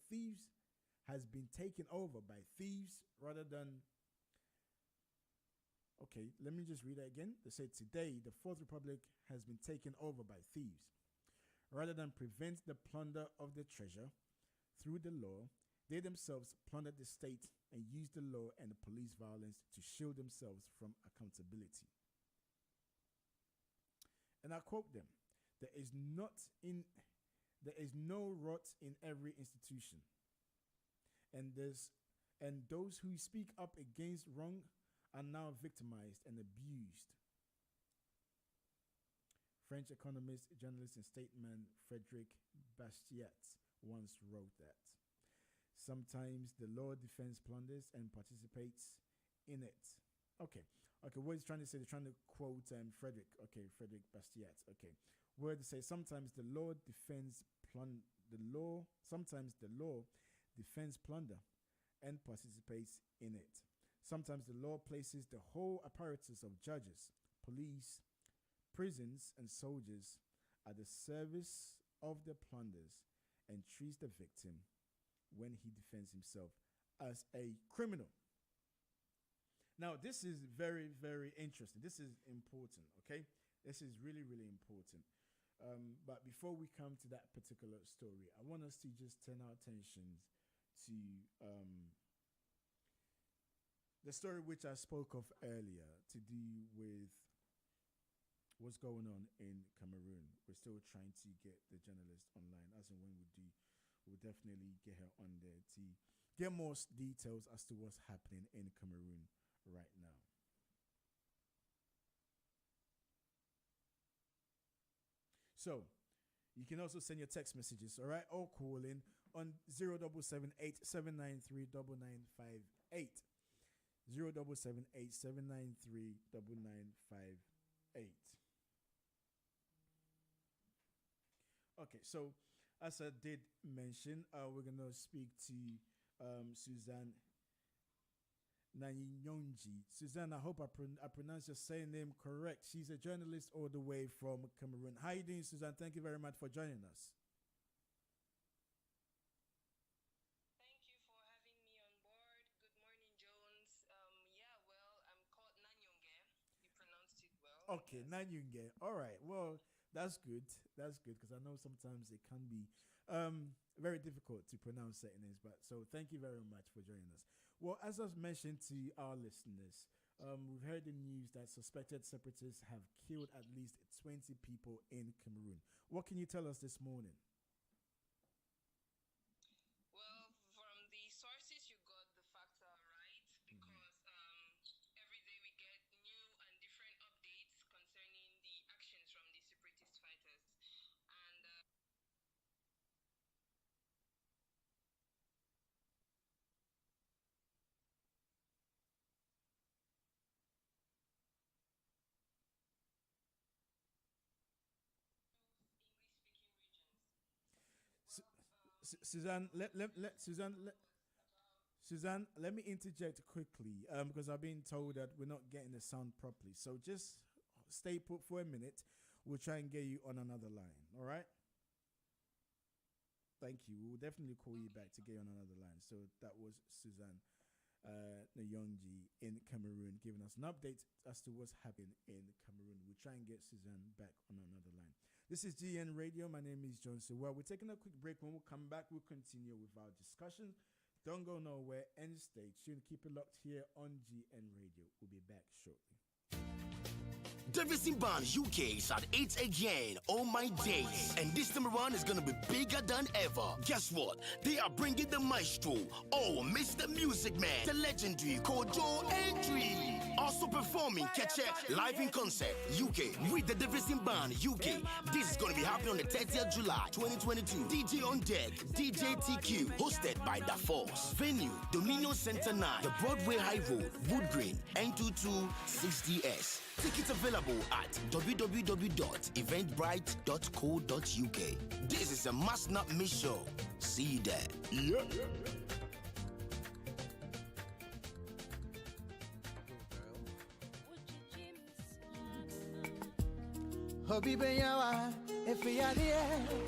by thieves rather than..." Okay, let me just read that again. They said today, the Fourth Republic has been taken over by thieves. Rather than prevent the plunder of the treasure through the law, they themselves plundered the state and used the law and the police violence to shield themselves from accountability. And I quote them: there is no rot in every institution, and those who speak up against wrong are now victimized and abused. French economist, journalist, and statesman Frédéric Bastiat once wrote that sometimes the law defends plunders and participates in it. Okay, what he's trying to say, they're trying to quote Frédéric Bastiat. Okay, where they say sometimes the law defends sometimes the law defends plunder and participates in it. Sometimes the law places the whole apparatus of judges, police, prisons, and soldiers at the service of the plunderers and treats the victim, when he defends himself, as a criminal. Now, this is very, very interesting. This is important, okay? This is really, really important. But before we come to that particular story, I want us to just turn our attention to the story which I spoke of earlier, to do with what's going on in Cameroon. We're still trying to get the journalist online. As and when we do, we'll definitely get her on there to get more details as to what's happening in Cameroon right now. So, you can also send your text messages, all right, or call in on 0778 793 9958. 0778 793 9958. Okay, so as I did mention, we're going to speak to Suzanne Nanyonji. Suzanne, I hope I pronounced your name correct. She's a journalist all the way from Cameroon. How are you doing, Suzanne? Thank you very much for joining us. Thank you for having me on board. Good morning, Jones. I'm called Nanyonge. You pronounced it well. Okay, yes. Nanyonge. All right. Well, that's good. That's good, because I know sometimes it can be very difficult to pronounce certain names. But so thank you very much for joining us. Well, as I've mentioned to our listeners, we've heard the news that suspected separatists have killed at least 20 people in Cameroon. What can you tell us this morning? Well, from the sources, you got the facts right, because every day we get new and different updates concerning the actions from the separatist fighters. And Suzanne, let me interject quickly because I've been told that we're not getting the sound properly. So just stay put for a minute. We'll try and get you on another line. All right? Thank you. We'll definitely call you back to get you on another line. So that was Suzanne Nyonji in Cameroon giving us an update as to what's happening in Cameroon. We'll try and get Suzanne back on another line. This is GN Radio. My name is John Awuah. We're taking a quick break. When we come back, we'll continue with our discussion. Don't go nowhere and stay tuned. Keep it locked here on GN Radio. We'll be back shortly. Davison Band UK is at 8 again, all my days. And this time around is gonna be bigger than ever. Guess what? They are bringing the maestro, Mr. Music Man, the legendary Kojo Entry. Also performing Keche live in concert UK with the Davison Band UK. This is gonna be happening on the 30th of July 2022. DJ on deck, DJ TQ, hosted by Da Force. Venue, Dominion Center 9, the Broadway High Road, Wood Green, N226DS. Tickets available at www.eventbrite.co.uk. This is a must not miss show. See you there. Yeah.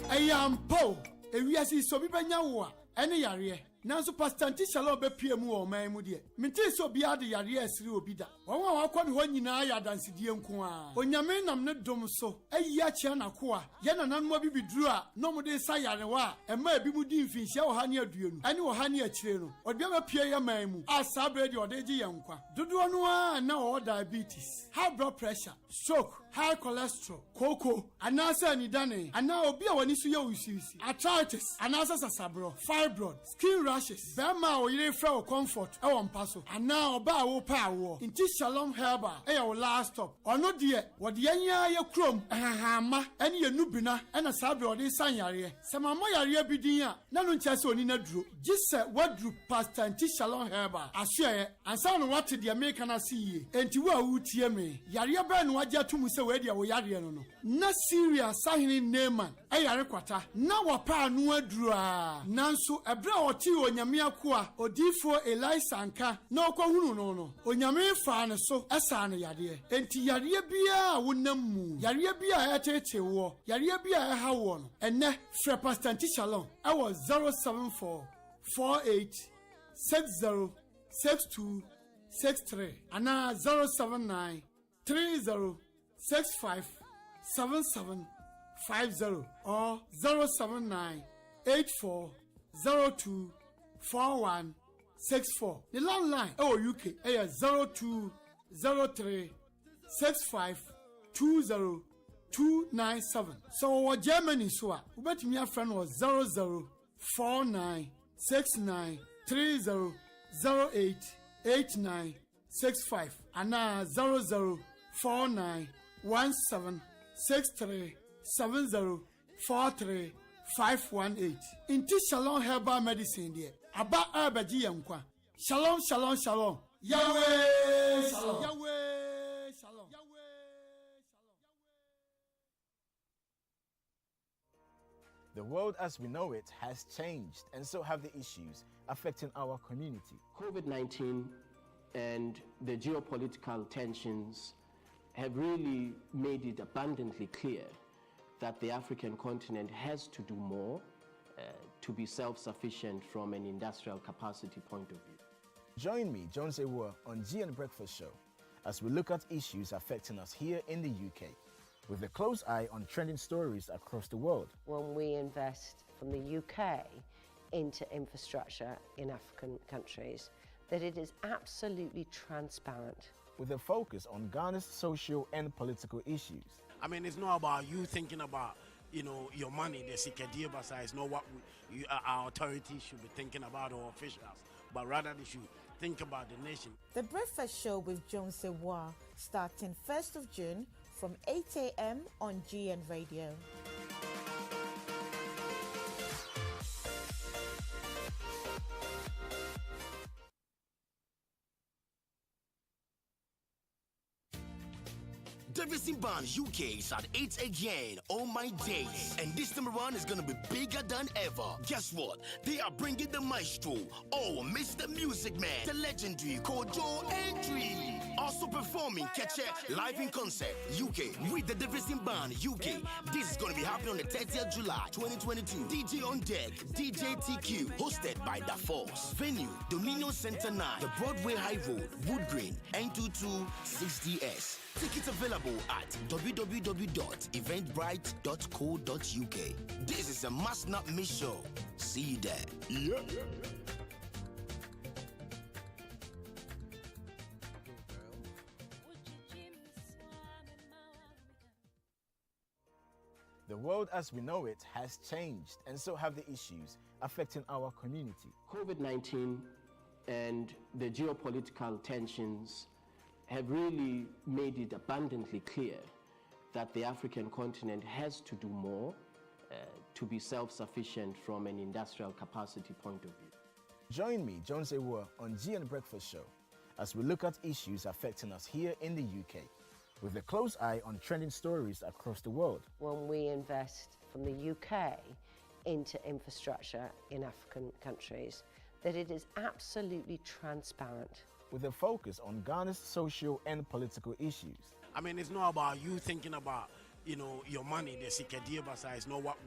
Ayampo, ewiasi so bi benya wo a ene yare nanso pastanti shalom be pie mu o man mu de menti so bi ade yare asiri obi da won wa akwa ne ho nyina ya dansedie nko a onyame nam ne dom so ayi a chia na ko a ye na nanmo bi biduru a no mu de sa yare wa e ma bi mu di mfinhia wo ha ne aduonu ane wo ha ne akire no ode be pie ye man mu a sa bre de ode gi ye nkwa dodo no a na o diabetes, high blood pressure, stroke, high cholesterol, cocoa, anasa anidane, ana obi a wani so ye usisi, arthritis, anasa sasabro, fibroid, skin rashes, bema o yire fra o comfort e won paso, ana oba wo pa wo. Inti Shalom Herbal e your last stop. Ono de wo de anya ye krom ahahama ene ye nubina ena sabe ode sanyare. Se mama yare bidin a na no ntia se oni na duro. Gise wadru pastor Inti Shalom Herbal. Ahye ansa no wate de America na see. Enti wo awutie me. Yare ba no agya tumu se we de wo yare no no. Na Syria sahini Naaman e yare kwata. Na wapa anu aduru a. Nanso ebre oti onyame akoa odifo Elisa anka na okwahunu no no. Onyame fa ne so esa ne yare. Enti yare bia wonam mu. Yare bia etete wo. Yare bia ha wo no. Enne frɛ Pastor Nti Shalom e wo 074 48 60 62 63 ana 079 30 65 77 50 or 079 84 02 41 64. The landline UK is 02 03 65 20 297. So what Germany so we bet me a friend was 00 49 69 30 08 89 65 and now 00 49 17 63 70 43 518. Inti Shalom Herbal Medicine there. Aba abaji yankwa. Shalom, shalom, shalom. Yahweh, shalom. Yahweh, shalom. The world as we know it has changed, and so have the issues affecting our community. COVID-19 and the geopolitical tensions have really made it abundantly clear that the African continent has to do more to be self-sufficient from an industrial capacity point of view. Join me, Awuah, on GN Breakfast Show as we look at issues affecting us here in the UK, with a close eye on trending stories across the world. When we invest from the UK into infrastructure in African countries, that it is absolutely transparent. With a focus on Ghana's social and political issues. I mean, it's not about you thinking about, your money, the Sikadiya Basa. It's not what our authorities should be thinking about, or officials, but rather they should think about the nation. The Breakfast Show with Jones Awuah, starting 1st of June from 8 a.m. on GN Radio. Davison Band UK is at 8 again, all my days. And this time around is gonna be bigger than ever. Guess what? They are bringing the maestro, Mr. Music Man, the legendary Kojo Entry. Also performing Keche live in concert UK with the Davison Band UK. This is gonna be happening on the 30th of July 2022. DJ on deck, DJ TQ, hosted by Da Force. Venue, Dominion Center 9, the Broadway High Road, Wood Green, N226DS. Tickets available at www.eventbrite.co.uk. This is a must not miss show. See you there. Yeah. The world as we know it has changed, and so have the issues affecting our community. COVID-19 and the geopolitical tensions have really made it abundantly clear that the African continent has to do more to be self-sufficient from an industrial capacity point of view. Join me, Jones Awuah, on GN Breakfast Show as we look at issues affecting us here in the UK, with a close eye on trending stories across the world. When we invest from the UK into infrastructure in African countries, that it is absolutely transparent. With a focus on Ghana's social and political issues. I mean, it's not about you thinking about, your money, the Sikadiya Basa. It's not what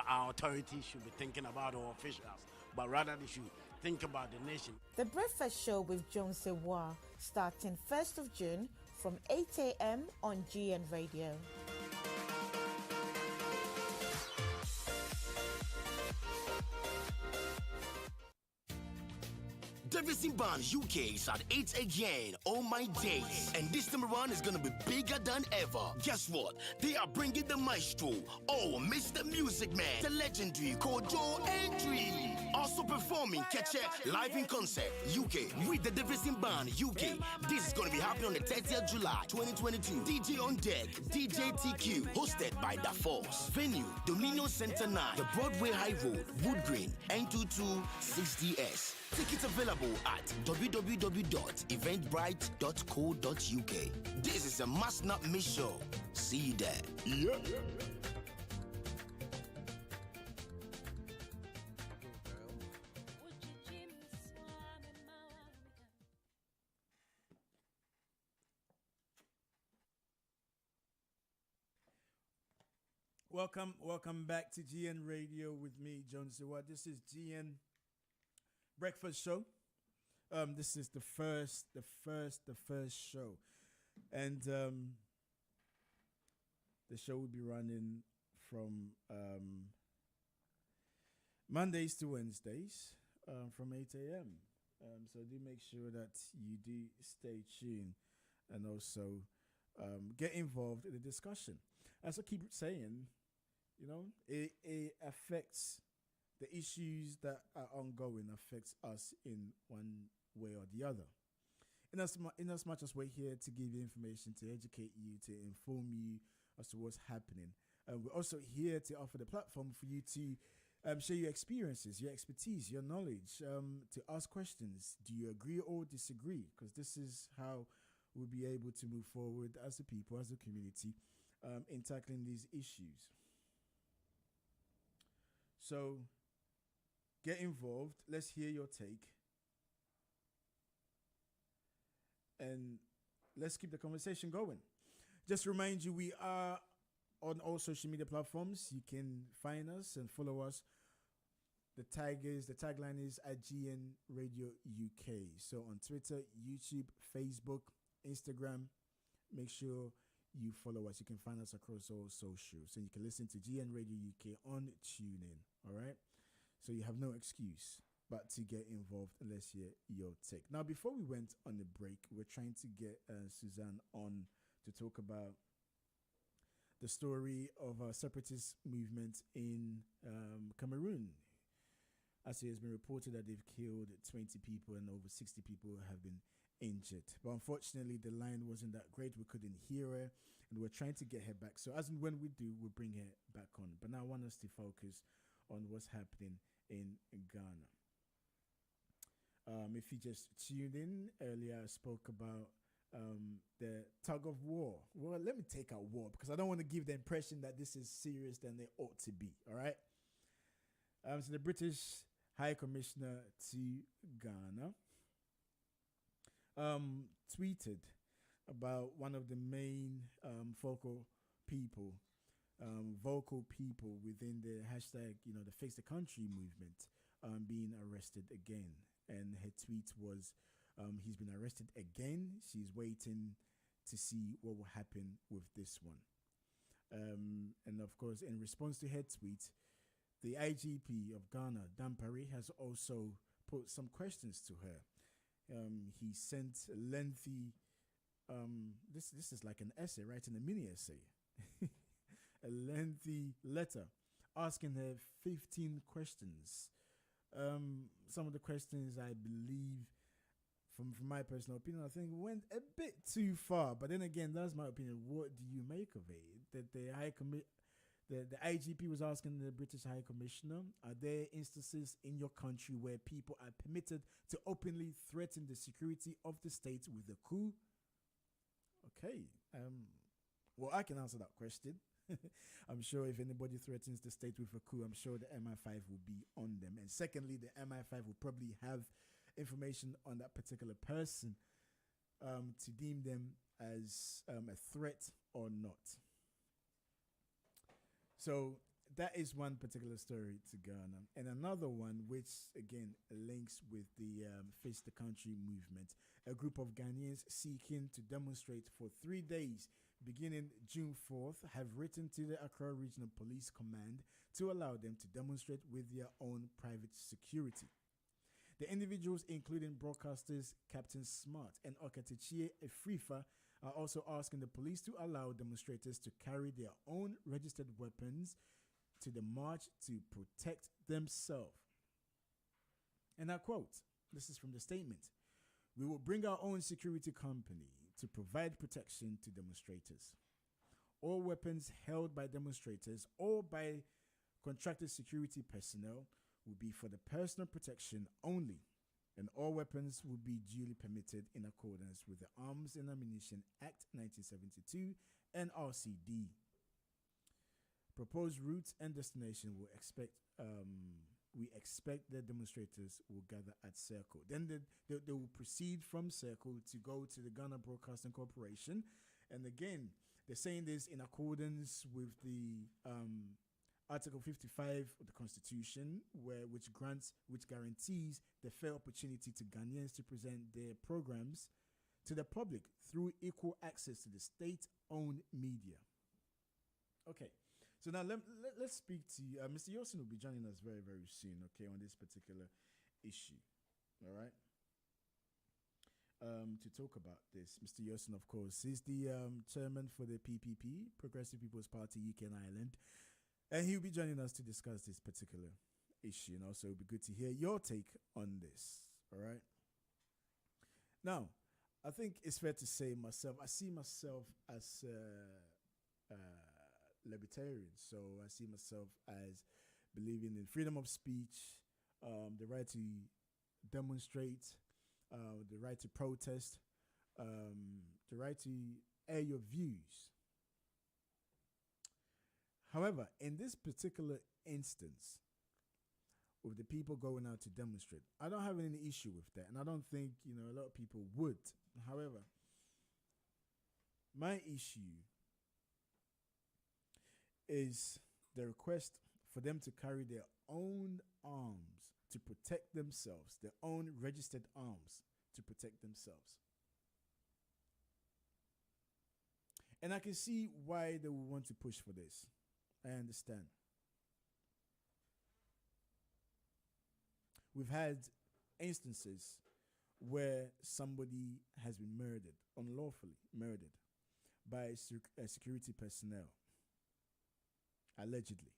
our authorities should be thinking about, or officials, but rather they should think about the nation. The Breakfast Show with Jones Awuah, starting 1st of June from 8 a.m. on GN Radio. Davidson Band UK is at 8 again, oh my days. And this time around is gonna be bigger than ever. Guess what? They are bringing the maestro, Mr. Music Man, the legendary Kojo Entry. Also performing Keche live in concert, UK, with the Davidson Band UK. This is gonna be happening on the 30th July 2022. DJ on deck, DJ TQ, hosted by Da Force. Venue, Dominion Center 9, the Broadway High Road, Wood Green, N22 6DS. Tickets available at www.eventbrite.co.uk. This is a must not miss show. See you there. Yeah. Welcome back to GN Radio with me, Jones Awuah. This is GN Breakfast Show. This is the first show, and the show will be running from Mondays to Wednesdays from 8 a.m. So do make sure that you do stay tuned and also get involved in the discussion. As I keep saying, it affects the issues that are ongoing, affects us in one way or the other. In as much as we're here to give you information, to educate you, to inform you as to what's happening, we're also here to offer the platform for you to share your experiences, your expertise, your knowledge, to ask questions. Do you agree or disagree? Because this is how we'll be able to move forward as a people, as a community, in tackling these issues. So get involved. Let's hear your take. And let's keep the conversation going. Just remind you, we are on all social media platforms. You can find us and follow us. The tagline is at GN Radio UK. So on Twitter, YouTube, Facebook, Instagram, make sure you follow us. You can find us across all socials. And you can listen to GN Radio UK on TuneIn. All right? So you have no excuse but to get involved. And let's hear your take. Now, before we went on the break, we're trying to get Suzanne on to talk about the story of a separatist movement in Cameroon. As it has been reported that they've killed 20 people and over 60 people have been injured. But unfortunately, the line wasn't that great. We couldn't hear her, and we're trying to get her back. So as and when we do, we'll bring her back on. But now I want us to focus on what's happening in Ghana. If you just tuned in earlier, I spoke about the tug of war. Well, let me take out war because I don't want to give the impression that this is serious than they ought to be. All right. So the British High Commissioner to Ghana tweeted about one of the main vocal people within the hashtag, the Fix the Country movement, being arrested again. And her tweet was, he's been arrested again. She's waiting to see what will happen with this one. And of course, in response to her tweet, the IGP of Ghana, Dampare, has also put some questions to her. He sent a lengthy, this is like an essay, right? In a mini essay, a lengthy letter asking her 15 questions. Some of the questions, I believe, from my personal opinion, I think went a bit too far. But then again, that's my opinion. What do you make of it? That the IGP was asking the British High Commissioner, are there instances in your country where people are permitted to openly threaten the security of the state with a coup? Okay. Well, I can answer that question. I'm sure if anybody threatens the state with a coup, I'm sure the MI5 will be on them. And secondly, the MI5 will probably have information on that particular person to deem them as a threat or not. So that is one particular story to Ghana. And another one, which again links with the Face the Country movement. A group of Ghanaians seeking to demonstrate for 3 days, beginning June 4th, have written to the Accra Regional Police Command to allow them to demonstrate with their own private security. The individuals, including broadcasters Captain Smart and Okatechie Efrifa, are also asking the police to allow demonstrators to carry their own registered weapons to the march to protect themselves. And I quote, this is from the statement, "We will bring our own security company to provide protection to demonstrators. All weapons held by demonstrators or by contracted security personnel will be for the personal protection only, and all weapons will be duly permitted in accordance with the Arms and Ammunition Act 1972 and RCD. Proposed routes and destination will we expect the demonstrators will gather at Circle. Then they will proceed from Circle to go to the Ghana Broadcasting Corporation. And again, they're saying this in accordance with the Article 55 of the Constitution, which guarantees the fair opportunity to Ghanaians to present their programs to the public through equal access to the state-owned media. Okay, so now let's speak to Mr. Yosin will be joining us very, very soon, okay, on this particular issue, all right? To talk about this, Mr. Yosin, of course, is the chairman for the PPP, Progressive People's Party, UK and Ireland. And he'll be joining us to discuss this particular issue. And also, it'll be good to hear your take on this. All right. Now, I think it's fair to say I see myself as a libertarian. So I see myself as believing in freedom of speech, the right to demonstrate, the right to protest, the right to air your views. However, in this particular instance, with the people going out to demonstrate, I don't have any issue with that. And I don't think, a lot of people would. However, my issue is the request for them to carry their own arms to protect themselves, their own registered arms to protect themselves. And I can see why they would want to push for this. I understand. We've had instances where somebody has been murdered, unlawfully murdered, by security personnel, allegedly.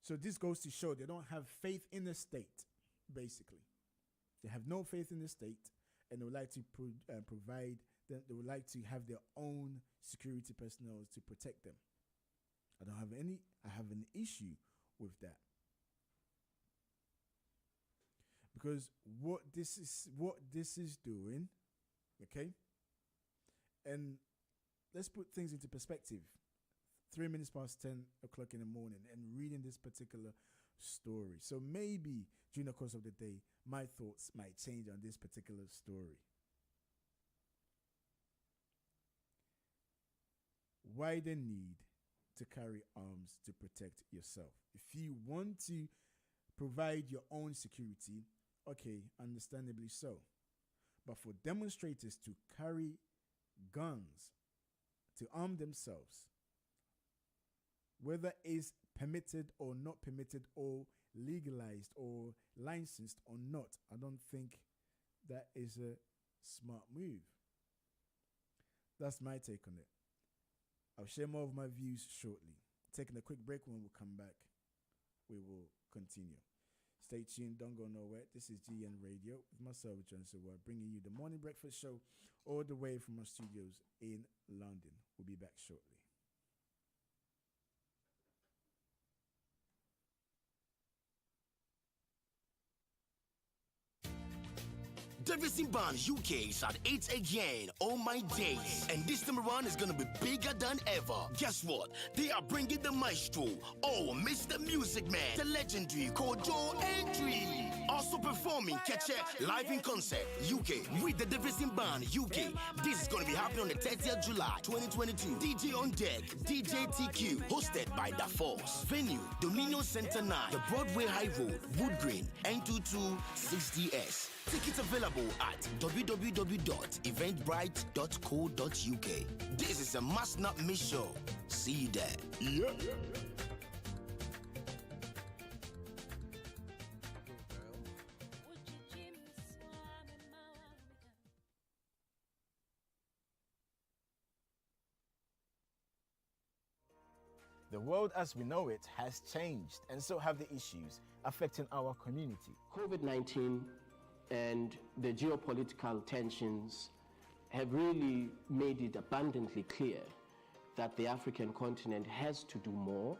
So this goes to show they don't have faith in the state, basically. They have no faith in the state, and they would like to provide. They would like to have their own security personnel to protect them. I have an issue with that. Because what this is doing, okay? And let's put things into perspective. 3 minutes past 10 o'clock in the morning and reading this particular story. So maybe during the course of the day, my thoughts might change on this particular story. Why the need to carry arms to protect yourself? If you want to provide your own security, okay, understandably so. But for demonstrators to carry guns to arm themselves, whether it's permitted or not permitted or legalized or licensed or not, I don't think that is a smart move. That's my take on it. I'll share more of my views shortly. Taking a quick break. When we come back, we will continue. Stay tuned, don't go nowhere. This is GN Radio with myself, Johnson Awuah, bringing you the morning breakfast show all the way from our studios in London. We'll be back shortly. Davidson Band UK is at 8 again, all my days. And this time around is gonna be bigger than ever. Guess what? They are bringing the maestro, Mr. Music Man, the legendary Kojo Entry. Also performing Keche live in concert, UK, with the Davidson Band UK. This is gonna be happening on the 30th July 2022. DJ on deck, DJ TQ, hosted by Da Force. Venue, Dominion Center 9, the Broadway High Road, Wood Green, N226DS. Tickets available at www.eventbrite.co.uk. This is a must not miss show. See you there. Yeah. The world as we know it has changed, and so have the issues affecting our community. COVID-19 and the geopolitical tensions have really made it abundantly clear that the African continent has to do more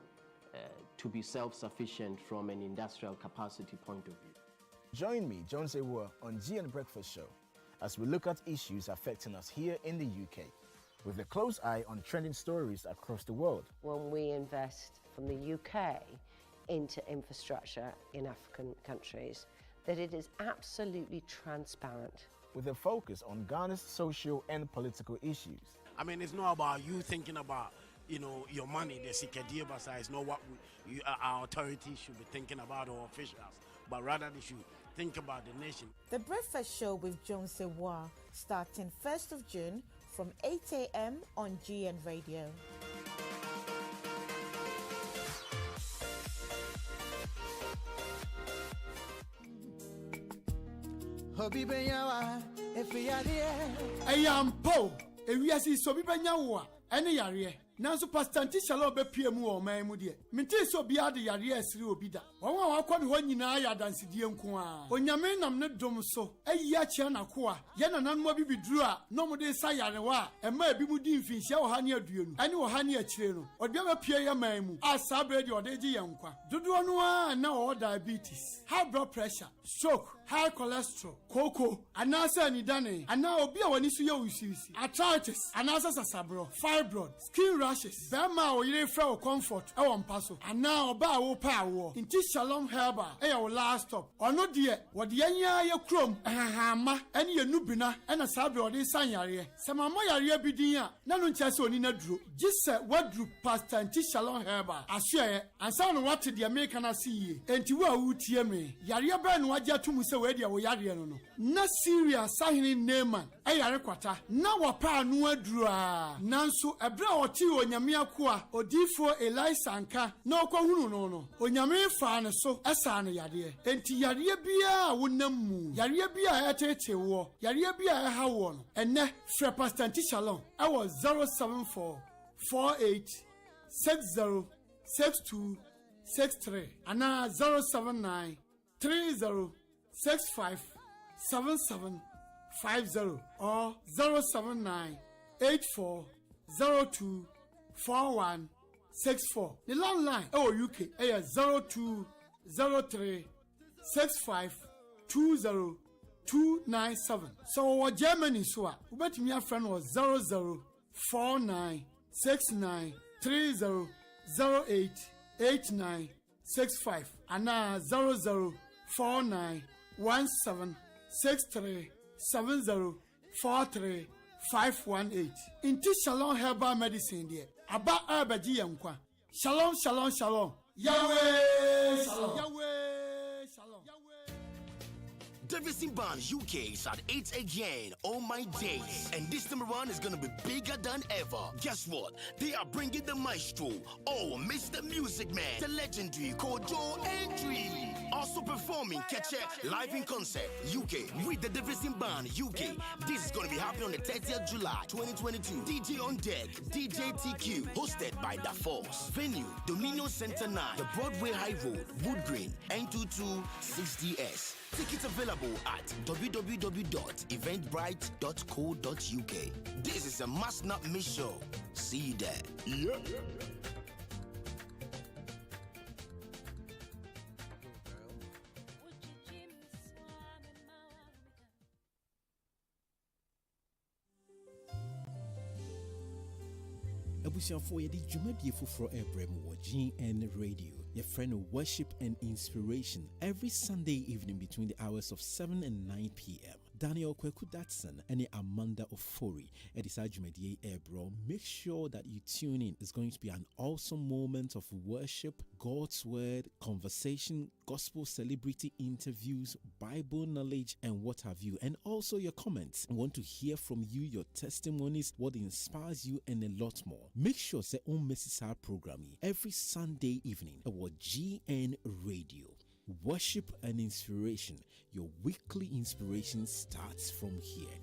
to be self-sufficient from an industrial capacity point of view. Join me, Awuah, on GN Breakfast Show as we look at issues affecting us here in the UK, with a close eye on trending stories across the world. When we invest from the UK into infrastructure in African countries, that it is absolutely transparent. With a focus on Ghana's social and political issues. I mean, it's not about you thinking about, your money, the Sikadiya Basa. It's not what our authorities should be thinking about, or officials, but rather they should think about the nation. The Breakfast Show with Jones Awuah, starting 1st of June from 8 a.m. on GN Radio. Ayam po, ewiasi sobi banyawa, ene yare. Nanso pastanti shalom be piemu o man mu de. Mente so bia de yare asiri obi da. Won wa kwa me ho nyina ya dansedie nko a. Onyame nam ne dom so. Ayi a chia na ko a. Ye nanan mo bi biduru a, no mo de sa yare wa. E ma bi mu di mfinhia wo ha ne aduonu. Ane wo ha ne akire no. Ode be pie ye man mu. Asa be de ode gi ye nkwa. Dodo no a na o diabetes, high blood pressure, stroke, high cholesterol, koko, anasa anidane, ana obi a wani so ye usisi, arthritis, anasa sasabro, fibroid, skin rashes, bema o yire fra o comfort e won paso, ana oba wo pa wo. Inti Shalom Herbal e your last stop. Ono de wo de anya ye krom, ahama, ene ye nubina, ena sabe o de san yare. Sama mo yare bi din a, na no ntia se oni na duro. Gise wadru pastor Inti Shalom Herbal. Ahwe ansa no what de America na see. Enti wo a wutie me. Yare ba no agya tumu se we de wo yare no no. Na Syria sahini Naaman e yare kwata. Na wo pa anu aduru a. Nanso ebre o ti onyame akoa odifo Elisa anka na okwahunu no no. Onyame fa ne so esa ne yare. Enti yare bia wonam mu. Yare bia etete wo. Yare bia ha wo no. Enne frɛ Pastor Nti Shalom e wo 074 48 60 62 63 ana 079 30 65 77 50 or 079 84 02 41 64. The landline UK is 02 03 65 20 297. So what Germany so what me a friend was 00 49 69 30 08 89 65 and now 00 49 17 63 70 43 518. Inti Shalom Herbal Medicine there. Aba abaji yankwa. Shalom, shalom, shalom. Yahweh, shalom. Yahweh, shalom. Davidson Band UK is at 8 again. Oh my days. And this time around is gonna be bigger than ever. Guess what? They are bringing the maestro, Mr. Music Man, the legendary Kojo Entry. Also performing Keche live in concert UK with the Davidson Band UK. This is gonna be happening on the 30th July 2022. DJ on deck, DJ TQ, hosted by Da Force. Venue, Dominion Center 9, the Broadway High Road, Wood Green, N2260S. Tickets available at www.eventbrite.co.uk. This is a must not miss show. See you there. Yeah. abusuafo yɛde dwumadie foforɔ ɛbrɛ mu wɔ GN Radio. Your friend of worship and inspiration every Sunday evening between the hours of 7 and 9 p.m. Daniel Kweku Datson and Amanda Ofori at this Ajumedie Airbro. Make sure that you tune in. It's going to be an awesome moment of worship, God's word, conversation, gospel celebrity interviews, Bible knowledge, and what have you. And also your comments. I want to hear from you, your testimonies, what inspires you, and a lot more. Make sure say on miss our program every Sunday evening at GN Radio. Worship and inspiration. Your weekly inspiration starts from here.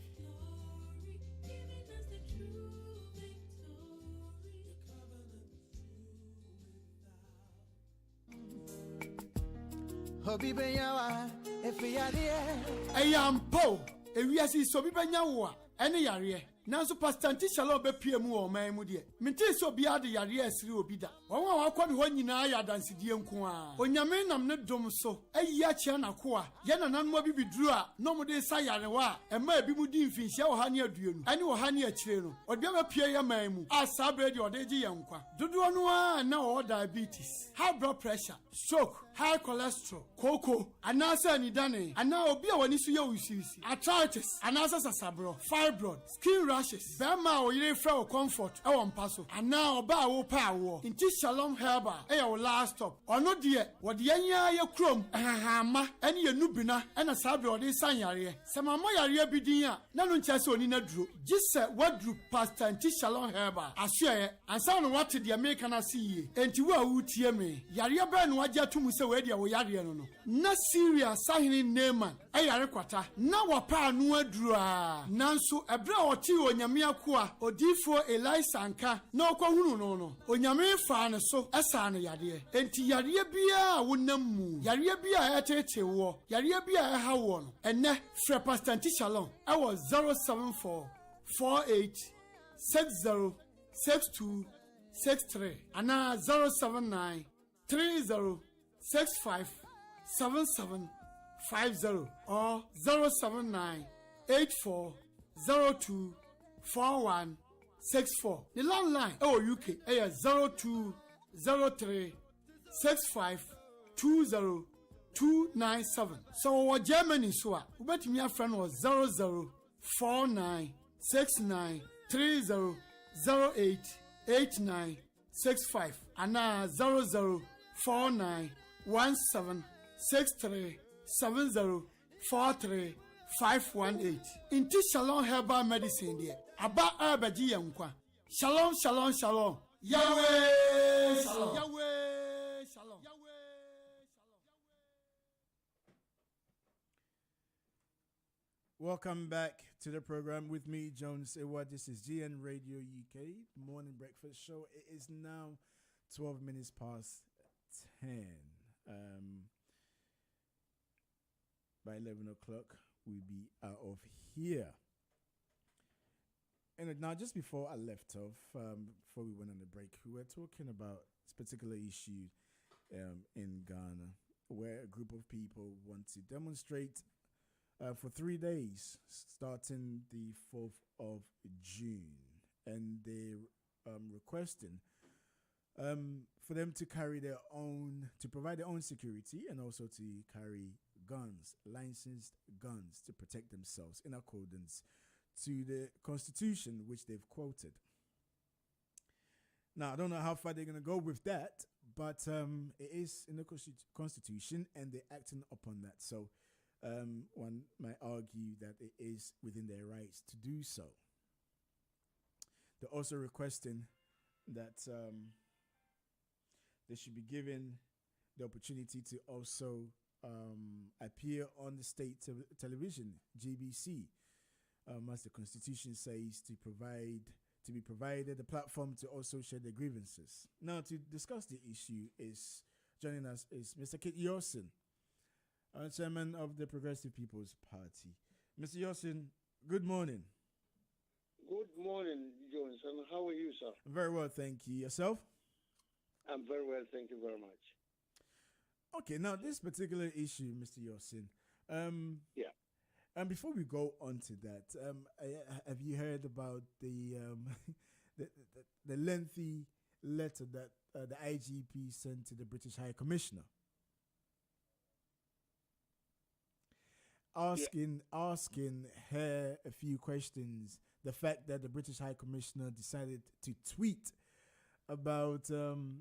Ayampo, ewiasi sobi benyawa, ene yare. Nanso pastanti shalom be pie mu o man mu de. Mente so bia de yare asiri obi da. Won wa akwa ne ho nyina ya dansedie nko a. Onyame nam ne dom so. Ayi a chia na ko a. Ye na nanmo bi biduru a, no mo de sa yare wa. Ema ebi mu di mfinhia wo ha ne aduonu. Ane wo ha ne akire no. Odbia be pie ya man mu. Asa bre de ode gi yankwa. Dodo no a na o diabetes, high blood pressure, stroke, high cholesterol, koko, anasa anidane, ana obi a wani so ye usisi, arthritis, anasa sasabro, fibroid, skin rashes, bema o yire fra o comfort, e won paso, ana oba wo pa wo. Inti Shalom Herba, e your last stop. Ono de, wo de anya ye krom, ahama, ene ye nubina, ena sabe o de san yare. Se mama yare bi din a, na no ntia se oni na duro. Gise wadru pastor Inti Shalom Herba. Ahwe, ansa no what de American asi. Enti wo a wutie me. Yare ba no agya tumu se we de wo yare no no. Na Syria sahini Naaman, e yare kwata. Na wapa anu aduru a. Nanso ebre oti onyame akoa, odifo Elisa anka, na okwahunu no no. Onyame fa ne so esa no yare. Enti yare bia wonam mu. Yare bia etete wo. Yare bia e ha wo no. Enne frɛ Pastor Nti Shalom. I was 074 48 60 62 63 ana 079 30 65 77 50 or 079 84 02 41 64. The landline UK is 02 03 65 20 297. So what Germany so bet me a friend was 00 49 69 30 08 89 65 and now 00 49 17 63 70 43 518. Inti Shalom Herbal Medicine there. Aba Abaji Yankwa. Shalom, shalom, shalom. Yahweh, shalom. Yahweh, shalom. Welcome back to the program with me, Jones Awuah. This is GN Radio UK, morning breakfast show. It is now 12 minutes past 10. By 11 o'clock, we'll be out of here. And now, just before I left off, before we went on the break, we were talking about this particular issue in Ghana, where a group of people want to demonstrate for 3 days, starting the 4th of June. And they're requesting for them to carry their own, to provide their own security and also to carry guns, licensed guns, to protect themselves in accordance to the Constitution, which they've quoted. Now, I don't know how far they're going to go with that, but it is in the Constitution and they're acting upon that. So one might argue that it is within their rights to do so. They're also requesting that they should be given the opportunity to also appear on the state television, GBC, as the Constitution says, to be provided a platform to also share their grievances. Now, to discuss the issue is joining us is Mr. Kit Yorson, chairman of the Progressive People's Party. Mr. Yorson, good morning. Good morning, Johnson. How are you, sir? Very well, thank you. Yourself? I'm very well, thank you very much. Okay, now this particular issue, Mr. Yorson. Yeah. And before we go on to that, have you heard about the the lengthy letter that the IGP sent to the British High Commissioner, asking her a few questions? The fact that the British High Commissioner decided to tweet about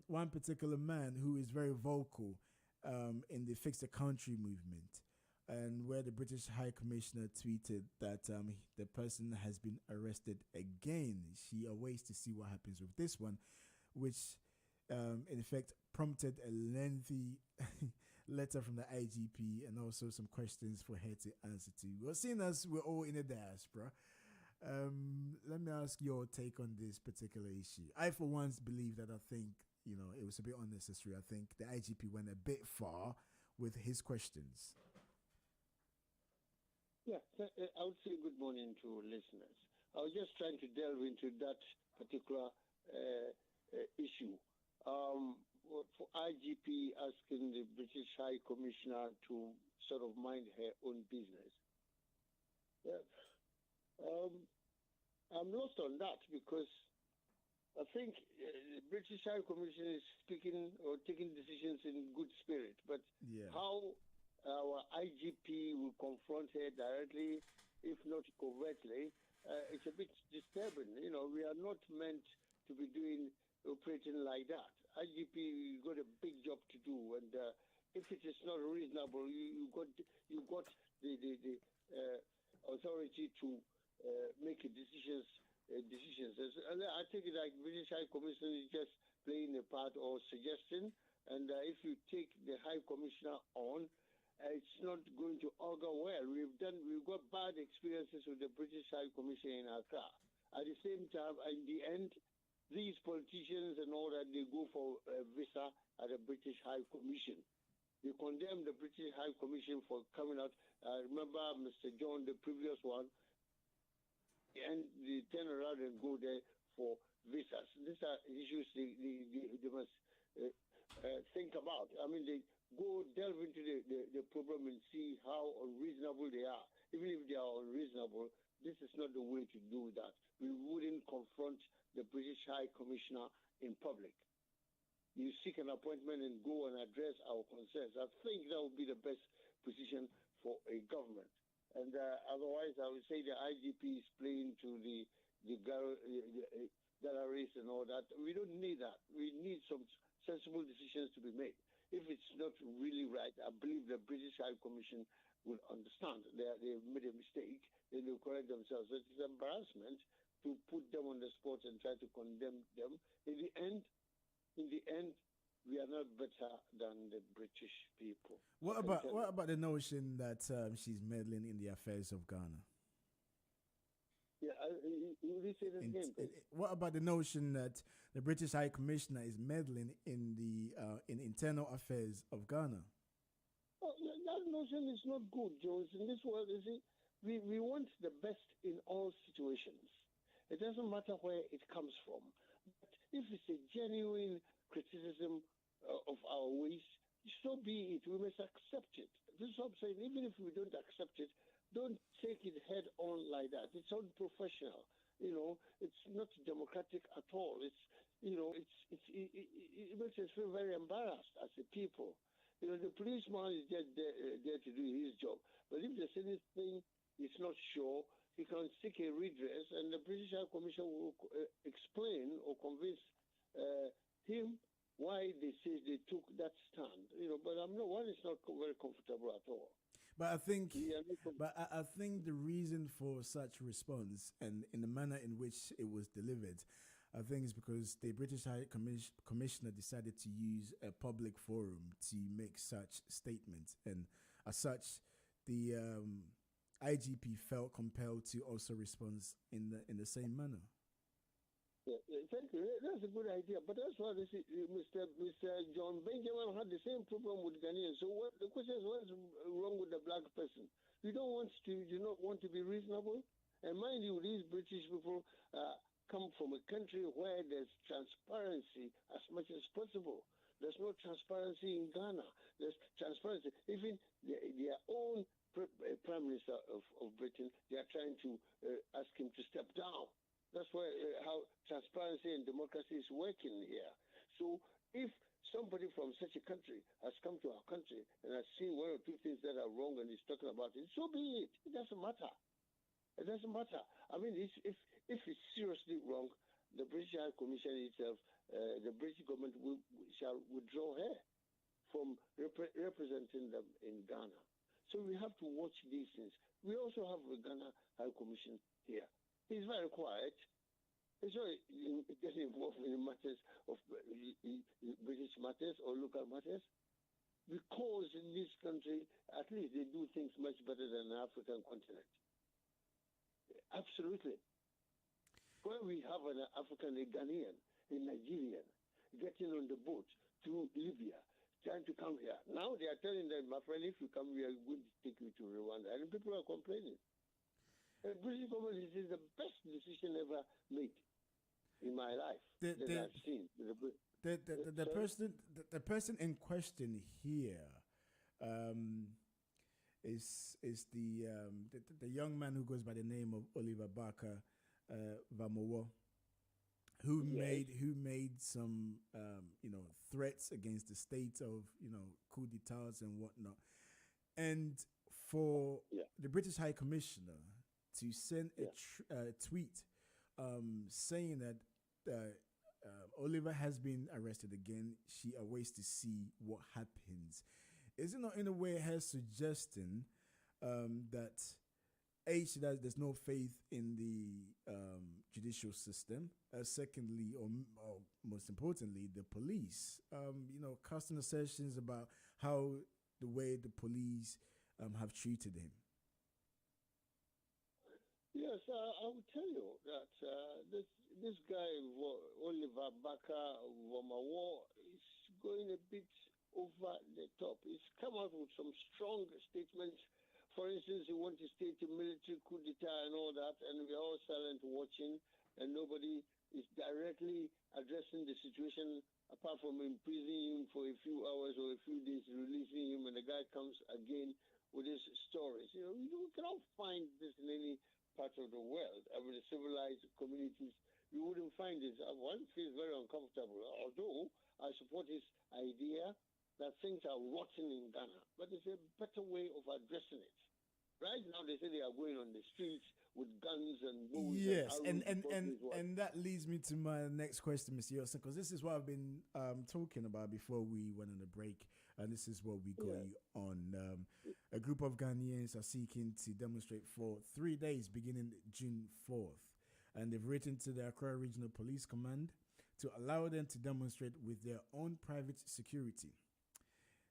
one particular man who is very vocal in the Fix the Country movement, and where the British High Commissioner tweeted that the person has been arrested again. She awaits to see what happens with this one, which in effect prompted a lengthy letter from the IGP and also some questions for her to answer to. Well, seeing as we're all in the diaspora, let me ask your take on this particular issue. I, for once, believe that I think, it was a bit unnecessary. I think the IGP went a bit far with his questions. Yeah, I would say good morning to listeners. I was just trying to delve into that particular issue. For IGP asking the British High Commissioner to sort of mind her own business. Yeah. I'm lost on that because I think the British High Commission is speaking or taking decisions in good spirit, but how our IGP will confront her directly, if not covertly, it's a bit disturbing. We are not meant to be operating like that. IGP got a big job to do, and if it is not reasonable, you got the authority to make decisions. And I think like British High Commission is just playing a part or suggesting, and if you take the High Commissioner on, it's not going to augur well. We've got bad experiences with the British High Commission in Accra. At the same time, in the end, these politicians and all that, they go for a visa at the British High Commission. They condemn the British High Commission for coming out. I remember Mr. John, the previous one, and they turn around and go there for visas. These are issues they must think about. I mean, they go delve into the problem and see how unreasonable they are. Even if they are unreasonable, this is not the way to do that. We wouldn't confront the British High Commissioner in public. You seek an appointment and go and address our concerns. I think that would be the best position for a government. And otherwise, I would say the IGP is playing to the galleries and all that. We don't need that. We need some sensible decisions to be made. If it's not really right, I believe the British High Commission will understand they've made a mistake. They will correct themselves. It's an embarrassment to put them on the spot and try to condemn them. In the end, we are not better than the British people. What about the notion that she's meddling in the affairs of Ghana? Yeah, will you say that again, please? What about the notion that the British High Commissioner is meddling in the in internal affairs of Ghana? Oh, that notion is not good, Jones. In this world, you see, we want the best in all situations. It doesn't matter where it comes from. But if it's a genuine criticism of our ways, so be it. We must accept it. This is what I'm saying. Even if we don't accept it, don't take it head on like that. It's unprofessional. It's not democratic at all. It makes us feel very embarrassed as a people. The policeman is just there to do his job. But if there's anything he's not sure, he can seek a redress, and the British High Commission will explain or convince him why they say they took that stand. But one is not very comfortable at all. But I think, Yeah, I think the reason for such response and in the manner in which it was delivered, I think is because the British High Commissioner decided to use a public forum to make such statements, and as such, the IGP felt compelled to also respond in the same manner. Yeah, thank you. That's a good idea. But that's why Mr. John Benjamin had the same problem with Ghanaians. So the question is, what's wrong with the black person? You don't want to, you not want to be reasonable? And mind you, these British people come from a country where there's transparency as much as possible. There's no transparency in Ghana. There's transparency. Even their own Prime Minister of Britain, they are trying to ask him to step down. That's why how transparency and democracy is working here. So if somebody from such a country has come to our country and has seen one or two things that are wrong and is talking about it, so be it. It doesn't matter. It doesn't matter. I mean, if it's seriously wrong, the British High Commission itself, the British government shall withdraw her from representing them in Ghana. So we have to watch these things. We also have the Ghana High Commission here. He's very quiet. He's not getting involved in matters of British matters or local matters. Because in this country, at least they do things much better than the African continent. Absolutely. When we have an African, a Ghanaian, a Nigerian, getting on the boat to Libya, trying to come here. Now they are telling them, my friend, if you come, we are going to take you to Rwanda. And people are complaining. The British government is the best decision ever made in my life that I've seen. The person in question here is the young man who goes by the name of Oliver Barker Awuah, who made some threats against the state of coup d'etats and whatnot, and for the British High Commissioner to send a tweet saying that Oliver has been arrested again. She awaits to see what happens. Is it not in a way her suggesting that there's no faith in the judicial system? Secondly, or most importantly, the police. Casting assertions about how the way the police have treated him. Yes, I will tell you that this guy, Oliver Barker Awuah, is going a bit over the top. He's come out with some strong statements. For instance, he wants to state a military coup d'etat and all that, and we're all silent watching, and nobody is directly addressing the situation apart from imprisoning him for a few hours or a few days, releasing him, and the guy comes again with his stories. You cannot find this in any part of the world. I mean, civilized communities, you wouldn't find this. One feels very uncomfortable, although I support his idea that things are rotten in Ghana, but there's a better way of addressing it. Right now, they say they are going on the streets with guns and bows. Yes, and that leads me to my next question, Mr. Yosin, because this is what I've been talking about before we went on the break, and this is what we got you on. A group of Ghanaians are seeking to demonstrate for 3 days, beginning June 4th, and they've written to the Accra Regional Police Command to allow them to demonstrate with their own private security.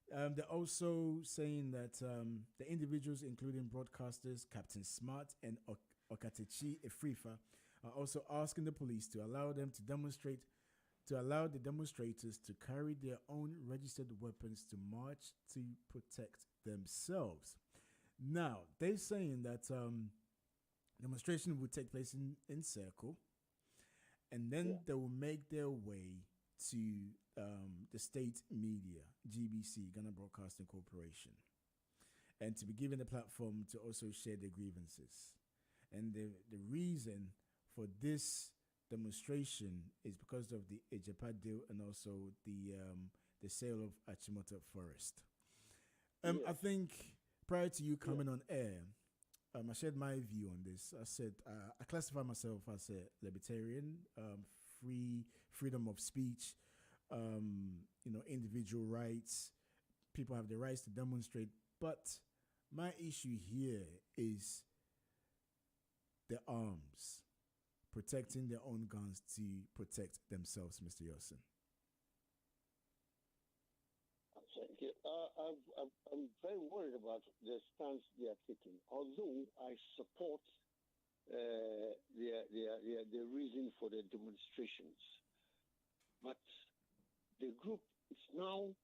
They're also saying that the individuals, including broadcasters Captain Smart and Okatechi Efrifa, are also asking the police to allow them to demonstrate, to allow the demonstrators to carry their own registered weapons to march to protect themselves. Now, they're saying that demonstration will take place in Circle, and then they will make their way to the state media, GBC, Ghana Broadcasting Corporation, and to be given a platform to also share their grievances. And the reason for this demonstration is because of the Ejapa deal and also the sale of Achimota Forest. I think prior to you coming on air, I shared my view on this. I said I classify myself as a libertarian, freedom of speech, individual rights. People have the rights to demonstrate, but My issue here is the arms, protecting their own guns to protect themselves, Mr. Yossin. Thank you. I'm very worried about the stance they are taking, although I support the reason for the demonstrations. But the group is now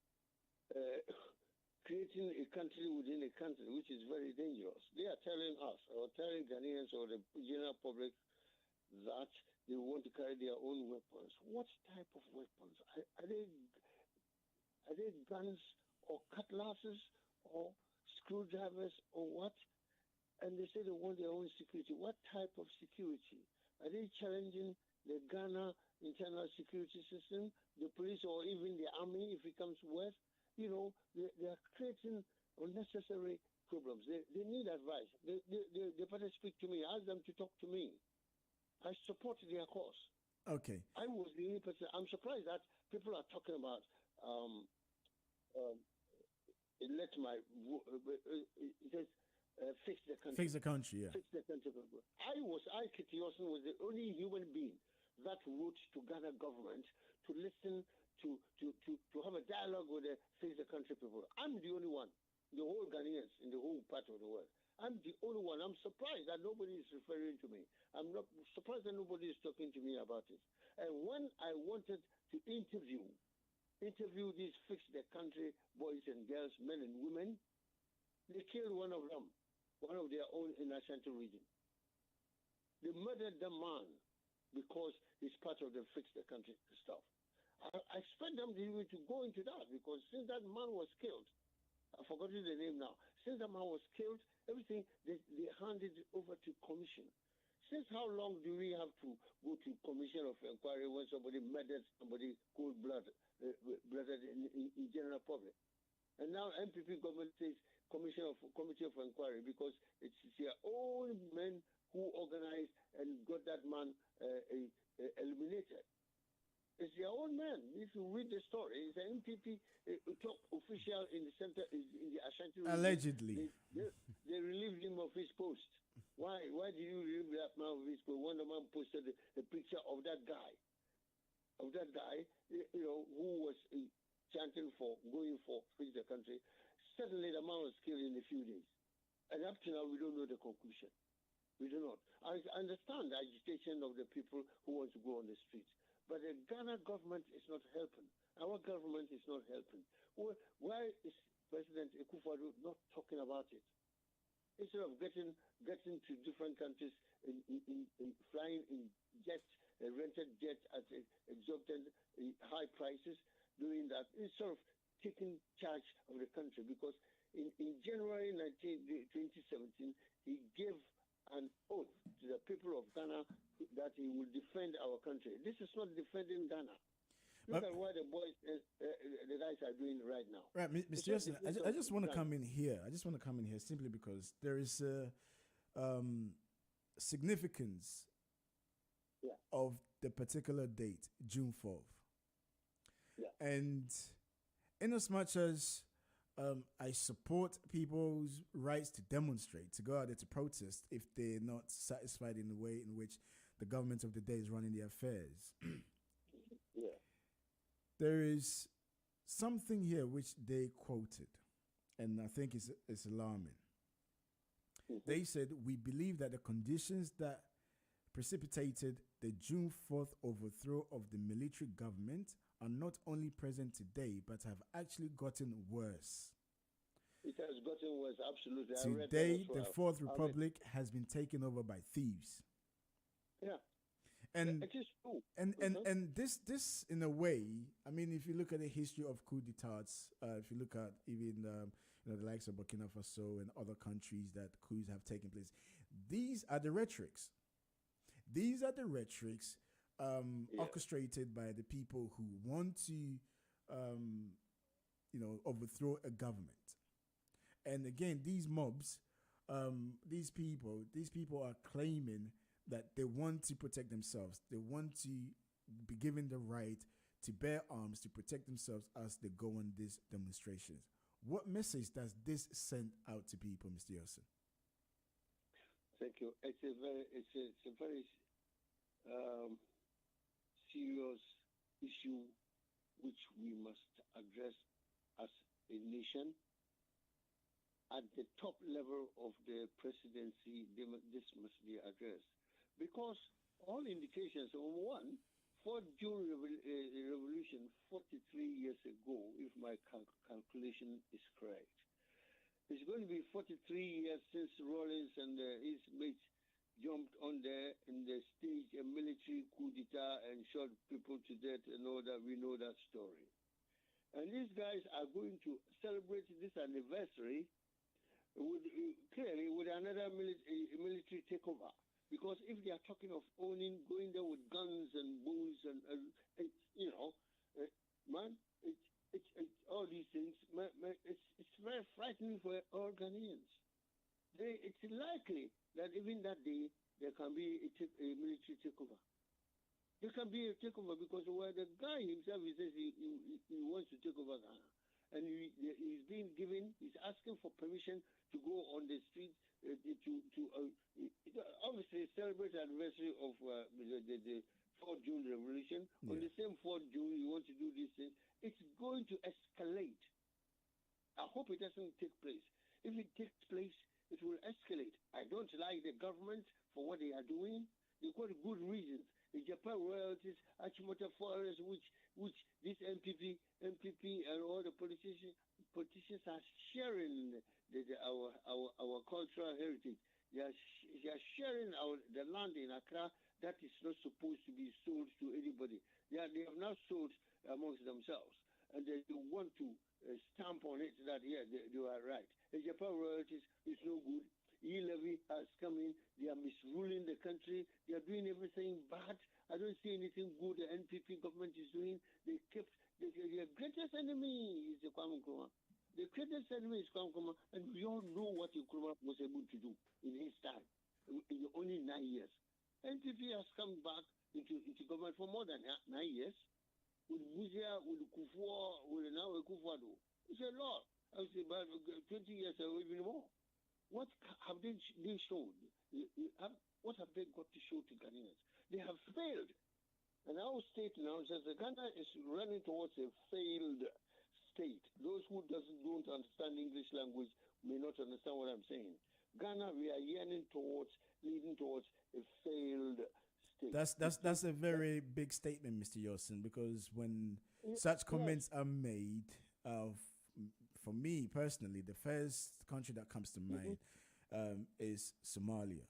creating a country within a country, which is very dangerous. They are telling us, or telling Ghanaians or the general public, that they want to carry their own weapons. What type of weapons? Are they guns or cutlasses or screwdrivers or what? And they say they want their own security. What type of security? Are they challenging the Ghana internal security system, the police, or even the army if it comes west? You know, they are creating unnecessary problems. They need advice. They better speak to me. Ask them to talk to me. I support their cause. Okay. I was the only person. I'm surprised that people are talking about fix the country. Fix the country, yeah. Fix the country. Kitty Yossin, was the only human being that wrote to Ghana government to listen to have a dialogue with the Fix the Country people. I'm the only one, the whole Ghanaians in the whole part of the world. I'm the only one. I'm surprised that nobody is referring to me. I'm not surprised that nobody is talking to me about it. And when I wanted to interview these Fix the Country boys and girls, men and women, they killed one of them, one of their own in Ashanti region. They murdered the man because he's part of the Fix the Country stuff. I expect them to go into that, because since that man was killed, I've forgotten the name now. Since that man was killed, everything, they handed over to commission. Since how long do we have to go to commission of inquiry when somebody murdered somebody cold-blooded in general public? And now MPP government says committee of inquiry, because it's their own men who organized and got that man eliminated. It's their own man. If you read the story, it's an MPP top official in the center, in the Ashanti region. Allegedly. They relieved him of his post. Why do you relieve that man of his post? One of them posted a picture of that guy, who was chanting for going for Fix the Country. Suddenly the man was killed in a few days. And up to now, we don't know the conclusion. We do not. I understand the agitation of the people who want to go on the streets. But the Ghana government is not helping. Our government is not helping. Why is President Akufo-Addo not talking about it? Instead of getting to different countries, flying in jets, rented jets at exorbitant high prices, doing that, instead of taking charge of the country. Because in January 2017, he gave an oath to the people of Ghana that he will defend our country. This is not defending Ghana. Look at what the boys, the guys are doing right now. Right, Mr. Yossin, I just want to come in here. Simply because there is a significance of the particular date, June 4th. Yeah. And in as much as I support people's rights to demonstrate, to go out there to protest if they're not satisfied in the way in which the government of the day is running their affairs. Yeah. There is something here which they quoted, and I think it's alarming. Mm-hmm. They said, "We believe that the conditions that precipitated the June 4th overthrow of the military government are not only present today, but have actually gotten worse." It has gotten worse, absolutely. Today, the Fourth Republic has been taken over by thieves. Yeah. And it is true. And this in a way, I mean, if you look at the history of coup d'etats, if you look at even the likes of Burkina Faso and other countries that coups have taken place, these are the rhetorics. These are the rhetorics orchestrated by the people who want to, overthrow a government. And again, these mobs, these people are claiming that they want to protect themselves. They want to be given the right to bear arms to protect themselves as they go on these demonstrations. What message does this send out to people, Mr. Yosin? Thank you. It's a very serious issue which we must address as a nation. At the top level of the presidency, this must be addressed. Because all indications, one, 4th June revolution 43 years ago, if my calculation is correct. It's going to be 43 years since Rawlings and his mates jumped on there in the stage a military coup d'etat and shot people to death and all that. We know that story. And these guys are going to celebrate this anniversary clearly with another military takeover. Because if they are talking of going there with guns and bows and all these things, it's very frightening for all Ghanaians. It's likely that even that day there can be a military takeover. There can be a takeover because where the guy himself he says he wants to take over Ghana. And he's asking for permission to go on the streets obviously celebrate the anniversary of the 4th June revolution. Yeah. On the same 4th June, you want to do these things. It's going to escalate. I hope it doesn't take place. If it takes place, it will escalate. I don't like the government for what they are doing. They've got good reasons. The Japan royalties, Achimota Forest, which this MPP and all the politicians are sharing our cultural heritage. They are sharing the land in Accra that is not supposed to be sold to anybody. They have now sold amongst themselves, and they want to stamp on it that they are right. The Japan royalties is no good. E-levy has come in. They are misruling the country. They are doing everything bad. I don't see anything good the NPP government is doing. Their greatest enemy is the Kwame Nkrumah. The greatest enemy is Kwame Nkrumah, and we all know what Nkrumah was able to do in his time, in only 9 years. NPP has come back into government for more than 9 years. With Buzia, with Kufuor, with now Kufuor. It's a lot. I would say about 20 years or even more. What have they shown? What have they got to show to Ghanaians? They have failed. And our state now says that Ghana is running towards a failed state. Those who don't understand English language may not understand what I'm saying. Ghana, we are leading towards a failed state. That's a very big statement, Mr. Yosin, because when such comments are made, for me personally, the first country that comes to mind is Somalia.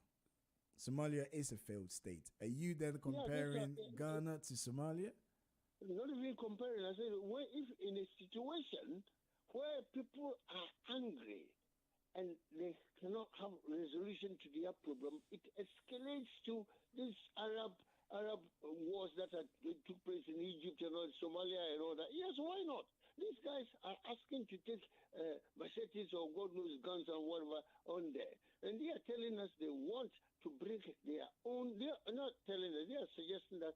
Somalia is a failed state. Are you then comparing Ghana to Somalia? Not even comparing. I said, if in a situation where people are angry and they cannot have resolution to their problem, it escalates to these Arab wars that took place in Egypt and all, Somalia and all that. Yes, why not? These guys are asking to take machetes or God knows guns and whatever on there. And they are telling us they want to bring their own. They are not telling us, they are suggesting that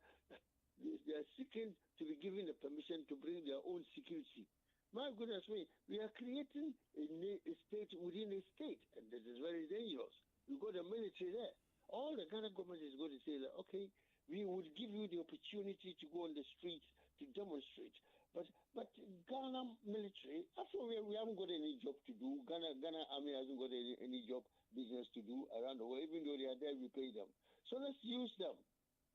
they are seeking to be given the permission to bring their own security. My goodness me, we are creating a state within a state, and this is very dangerous. We've got the military there. All the Ghana government is going to say, that, okay, we would give you the opportunity to go on the streets to demonstrate. But Ghana military, after we haven't got any job to do. Ghana army hasn't got any job business to do around the world. Even though they are there, we pay them. So let's use them.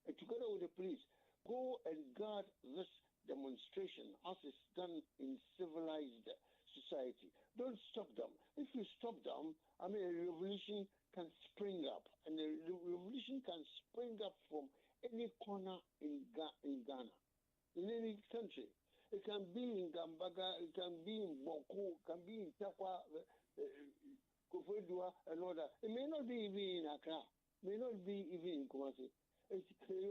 And together with the police, go and guard this demonstration as is done in civilized society. Don't stop them. If you stop them, a revolution can spring up. And the revolution can spring up from any corner in Ghana, in any country. It can be in Gambaga, it can be in Boko, it can be in Takwa, Kofedua, and all that. It may not be even in Accra, may not be even in Kumasi. A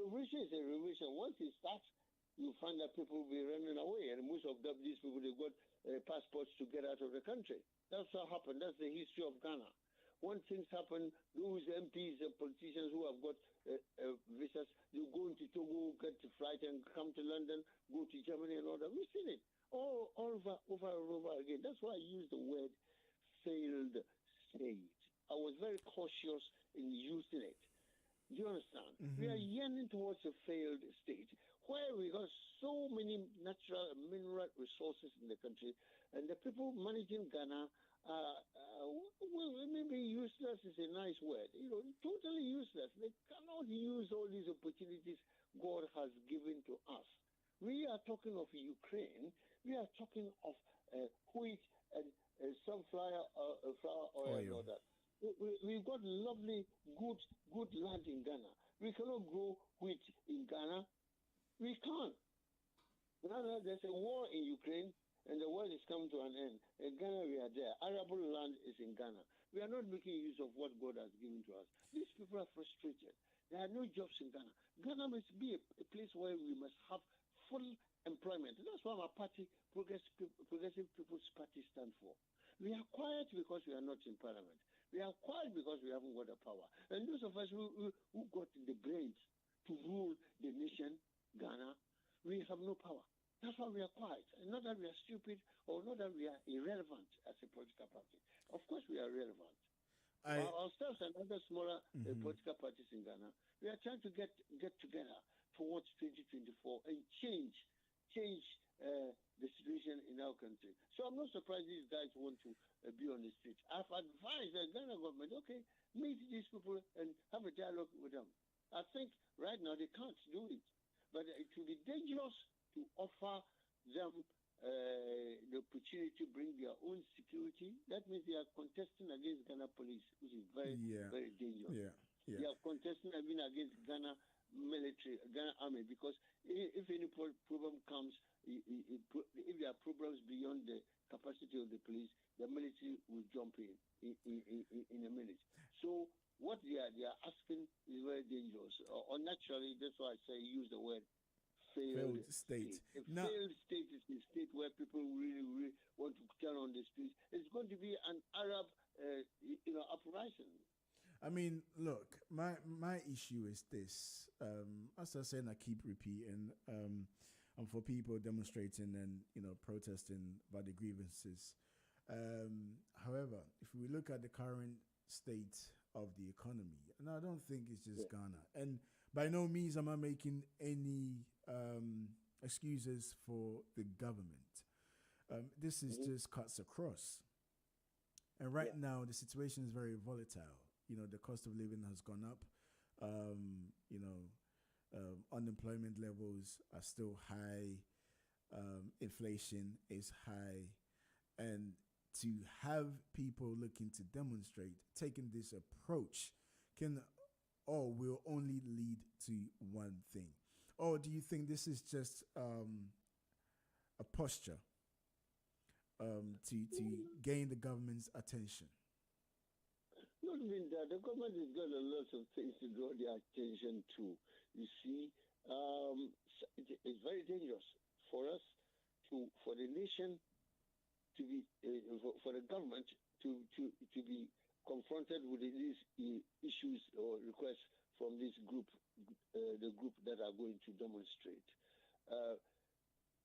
revolution is a revolution. Once it starts, you find that people will be running away, and most of these people, they got passports to get out of the country. That's what happened. That's the history of Ghana. when things happen, those MPs and politicians who have got visas, they go into Togo, get a flight and come to London, go to Germany and all that. We've seen it all over and over again. That's why I use the word failed state. I was very cautious in using it. Do you understand? We are yearning towards a failed state where we have so many natural and mineral resources in the country, and the people managing Ghana well, maybe useless is a nice word. Totally useless. They cannot use all these opportunities God has given to us. We are talking of Ukraine. We are talking of wheat and sunflower flower oil and all that. We've got lovely, good land in Ghana. We cannot grow wheat in Ghana. We can't. Now there's a war in Ukraine, and the world is coming to an end. In Ghana, we are there. Arable land is in Ghana. We are not making use of what God has given to us. These people are frustrated. There are no jobs in Ghana. Ghana must be a place where we must have full employment. That's what our party, Progressive People's Party, stands for. We are quiet because we are not in parliament. We are quiet because we haven't got the power. And those of us who got the brains to rule the nation, Ghana, we have no power. That's why we are quiet. And not that we are stupid or not that we are irrelevant as a political party. Of course we are relevant. Ourselves and other smaller political parties in Ghana, we are trying to get together towards 2024 and change the situation in our country. So I'm not surprised these guys want to be on the street. I've advised the Ghana government, okay, meet these people and have a dialogue with them. I think right now they can't do it. But it will be dangerous to offer them the opportunity to bring their own security. That means they are contesting against Ghana police, which is very dangerous. They are contesting against Ghana military, Ghana army, because if any problem comes, if there are problems beyond the capacity of the police, the military will jump in a minute. So what they are asking is very dangerous. Unnaturally, that's why I say use the word failed state. A failed state is a state where people really want to turn on the streets. It's going to be an Arab, uprising. I mean, look, my issue is this. As I said, I keep repeating, and for people demonstrating and protesting about the grievances. However, if we look at the current state of the economy, and I don't think it's just Ghana, and by no means am I making any excuses for the government. This is just cuts across. And right now, the situation is very volatile. The cost of living has gone up. Unemployment levels are still high. Inflation is high. And to have people looking to demonstrate, taking this approach, will only lead to one thing. Or do you think this is just a posture to gain the government's attention? Not even that. The government has got a lot of things to draw their attention to. You see, it's very dangerous for us for the nation to be, for the government to be confronted with these issues or requests from this group, the group that are going to demonstrate.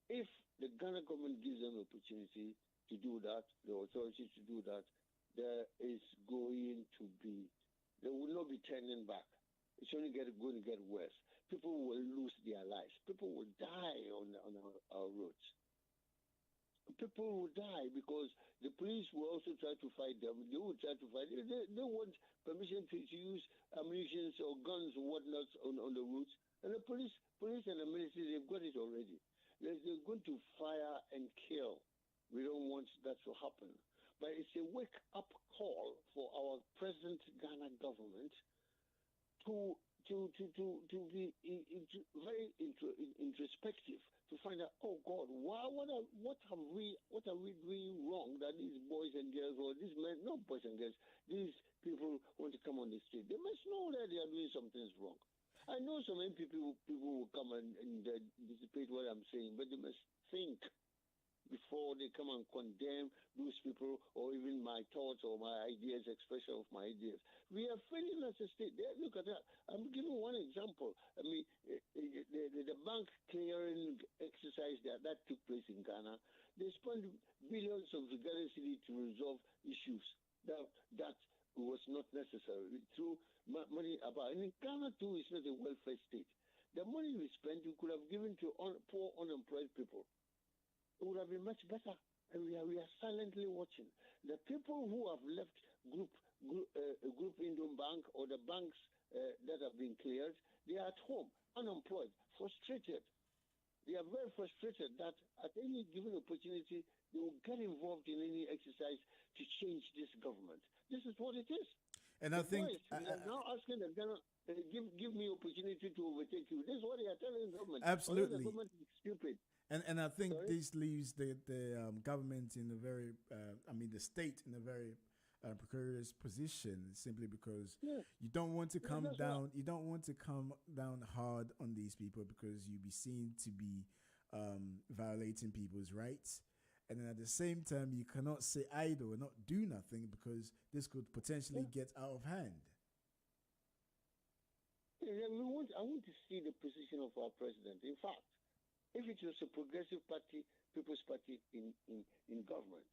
If the Ghana government gives them an opportunity to do that, the authority to do that, there will not be turning back. It's only going to get worse. People will lose their lives. People will die on our roads. People will die because the police will also try to fight them. They will try to fight. They want permission to use ammunition or guns or whatnot on the roads. And the police and the military, they've got it already. They're going to fire and kill. We don't want that to happen. But it's a wake-up call for our present Ghana government to be very introspective, to find out, oh God, what are we doing wrong that these boys and girls, or these men, not boys and girls, these people want to come on the street? They must know that they are doing something wrong. I know so many people will come and dissipate what I'm saying, but they must think before they come and condemn those people or even my thoughts or my ideas, expression of my ideas. We are failing as a state. Look at that. I'm giving one example. I mean, the bank clearing exercise that took place in Ghana, they spent billions of Ghana cedi to resolve issues that was not necessary through money about. And in Ghana too, it's not a welfare state. The money we spent, we could have given to poor unemployed people. It would have been much better. And we are silently watching. The people who have left Group Indian Bank or the banks that have been cleared, they are at home, unemployed, frustrated. They are very frustrated that at any given opportunity, they will get involved in any exercise to change this government. This is what it is. And I think we are now asking the Ghana, give me opportunity to overtake you. This is what they are telling the government. Absolutely. The government is stupid. And I think this leaves the government in a very, the state in a very precarious position, simply because you don't want to come down. You don't want to come down hard on these people because you'll be seen to be violating people's rights. And then at the same time, you cannot sit idle and not do nothing because this could potentially get out of hand. I want to see the position of our president. In fact, if it was a progressive party, People's Party in government,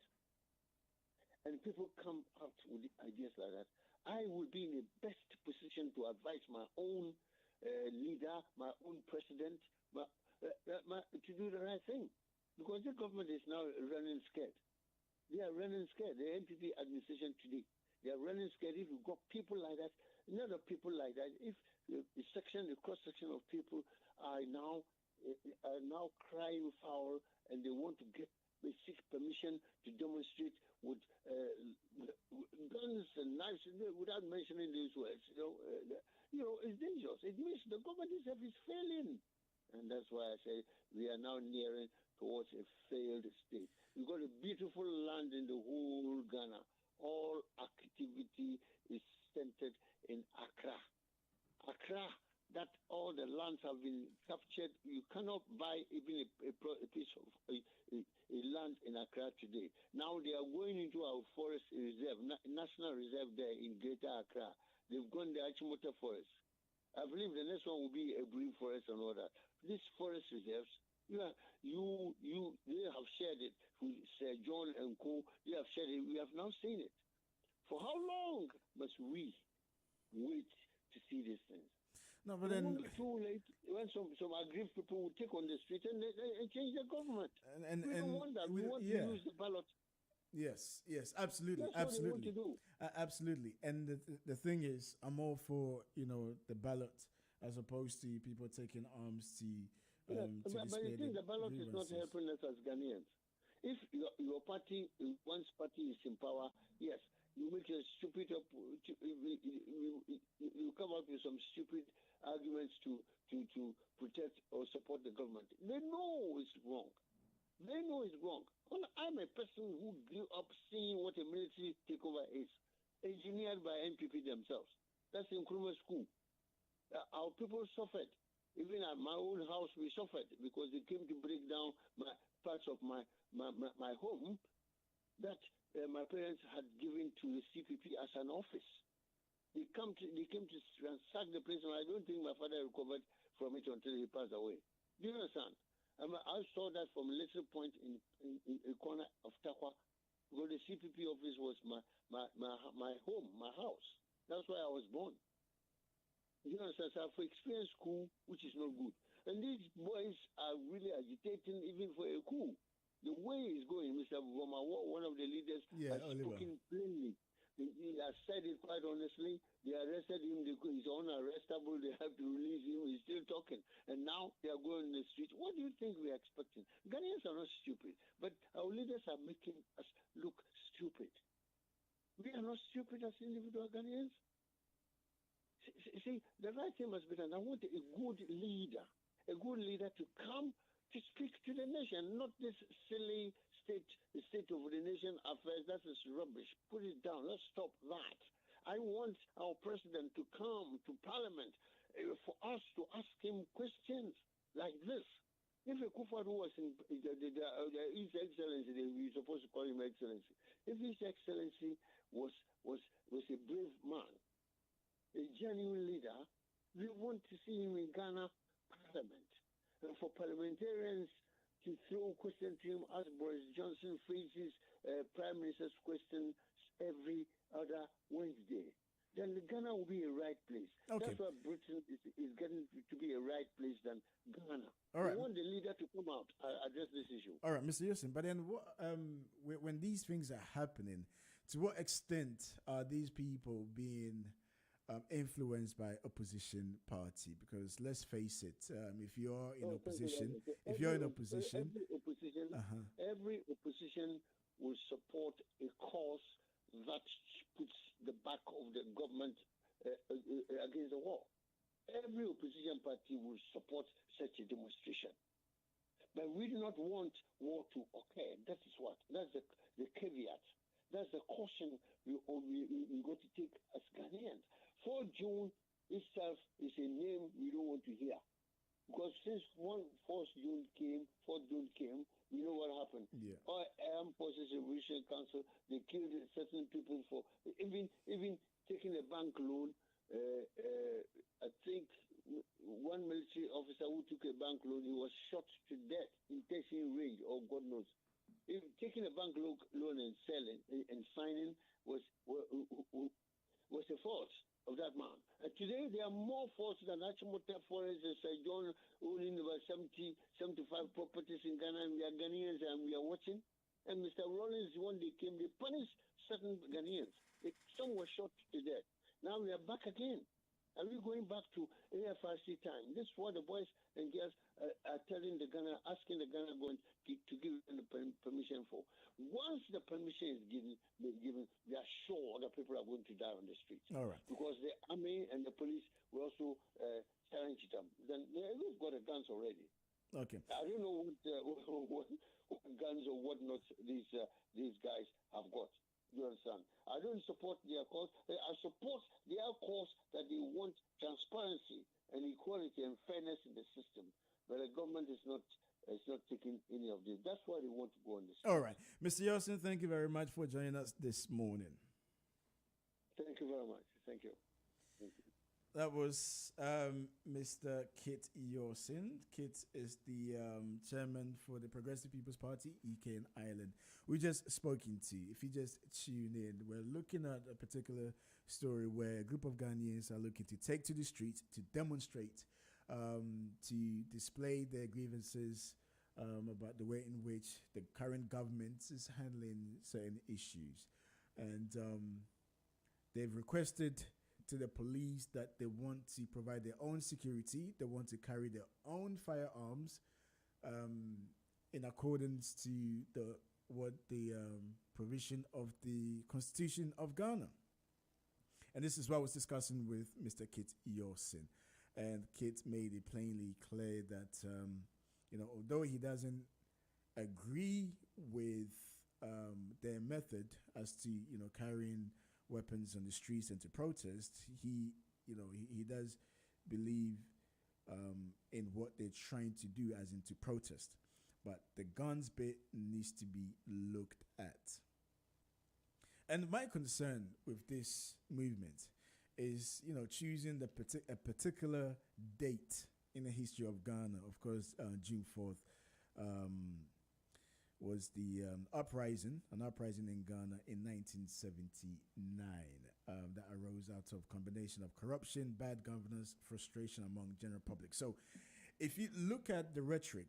and people come out with ideas like that, I would be in the best position to advise my own leader, my own president, to do the right thing. Because the government is now running scared. They are running scared. The NPP administration today, they are running scared. If you've got people like that, not people like that, if the cross-section of people are now crying foul and they want to seek permission to demonstrate with guns and knives without mentioning these words, it's dangerous. It means the government itself is failing. And that's why I say we are now nearing towards a failed state. We've got a beautiful land in the whole Ghana. All activity is centered in Accra. Accra, that all the lands have been captured. You cannot buy even a piece of a land in Accra today. Now they are going into our forest reserve, national reserve there in Greater Accra. They've gone the Achimota Forest. I believe the next one will be a Green Forest and all that. These forest reserves, they have shared it with Sir John and Co. They have shared it. We have now seen it. For how long must we wait to see these things? No, but then too late when some aggrieved people will take on the street and change the government. We don't want that. We want to use the ballot. Yes, absolutely, That's what we want to do. Absolutely. And the thing is, I'm all for the ballot as opposed to people taking arms to but you think the ballot is not helping us as Ghanaians. If your party, one's party is in power, yes, you make a stupid you come up with some stupid arguments to protect or support the government. They know it's wrong. I'm a person who grew up seeing what a military takeover is, engineered by NPP themselves. That's in Nkrumah School. Our people suffered. Even at my own house, we suffered because they came to break down parts of my home that my parents had given to the CPP as an office. They came to ransack the place, and I don't think my father recovered from it until he passed away. Do you understand? I saw that from a little point in a corner of Takwa, because the CPP office was my home, my house. That's why I was born. You understand? So I've experienced coup, which is not good. And these boys are really agitating even for a coup. The way it's going, Mr. Voma, one of the leaders, has spoken plainly. He has said it quite honestly. They arrested him. He's unarrestable. They have to release him. He's still talking. And now they are going in the street. What do you think we are expecting? Ghanaians are not stupid, but our leaders are making us look stupid. We are not stupid as individual Ghanaians. See, the right thing must be done. I want a good leader to come to speak to the nation, not this silly state of the nation affairs. That is rubbish. Put it down. Let's stop that. I want our president to come to Parliament for us to ask him questions like this. If a Kufuor was in His Excellency, we're supposed to call him Excellency. If His Excellency was a brave man, a genuine leader, we want to see him in Ghana Parliament. And for parliamentarians to throw questions to him as Boris Johnson faces Prime Minister's questions every other Wednesday, then Ghana will be a right place. Okay. That's why Britain is getting to be a right place than Ghana. All right. We want the leader to come out and address this issue. All right, Mr. Yusuf, but then when these things are happening, to what extent are these people being influenced by opposition party? Because let's face it, if you're in opposition, every opposition will support a cause that puts the back of the government against the wall. Every opposition party will support such a demonstration. But we do not want war to occur. That is what. That's the caveat. That's the caution we got to take as Ghanaians. 4 June itself is a name we don't want to hear. Because since 4th June came, we know what happened. Yeah. Our Armed Forces Revolution Council, they killed certain people for even taking a bank loan. I think one military officer who took a bank loan, he was shot to death in taking raid, or God knows. Taking a bank loan and selling and signing was a fault of that man. And today there are more faults than Achimota Forest and Sir John owning about 75 properties in Ghana, and we are Ghanaians and we are watching. And Mr. Rollins, when they came, they punished certain Ghanaians. Some were shot to death. Now we are back again. Are we going back to AFRC time? This is what the boys and girls are telling the Ghana, asking the Ghana government to give them the permission for. Once the permission is given, they are sure that people are going to die on the streets. All right. Because the army and the police will also challenge them. Then they've got the guns already. Okay. I don't know what guns or whatnot these guys have got. You understand? I don't support their cause. I support their cause that they want transparency and equality and fairness in the system. But the government is not taking any of this. That's why they want to go on this. All right. Mr. Yosin, thank you very much for joining us this morning. Thank you very much. Thank you. Thank you. That was Mr. Kit Yosin. Kit is the chairman for the Progressive People's Party, EK and Ireland. We just spoken to. If you just tune in, we're looking at a particular story where a group of Ghanaians are looking to take to the streets to demonstrate, to display their grievances about the way in which the current government is handling certain issues. And they've requested to the police that they want to provide their own security. They want to carry their own firearms in accordance to the provision of the Constitution of Ghana. And this is what I was discussing with Mr. Kit Yosin. And Kit made it plainly clear that, although he doesn't agree with their method as to, carrying weapons on the streets and to protest, he does believe in what they're trying to do, as in to protest. But the guns bit needs to be looked at. And my concern with this movement is, choosing a particular date in the history of Ghana. Of course, June 4th was the an uprising in Ghana in 1979 that arose out of combination of corruption, bad governance, frustration among general public. So if you look at the rhetoric,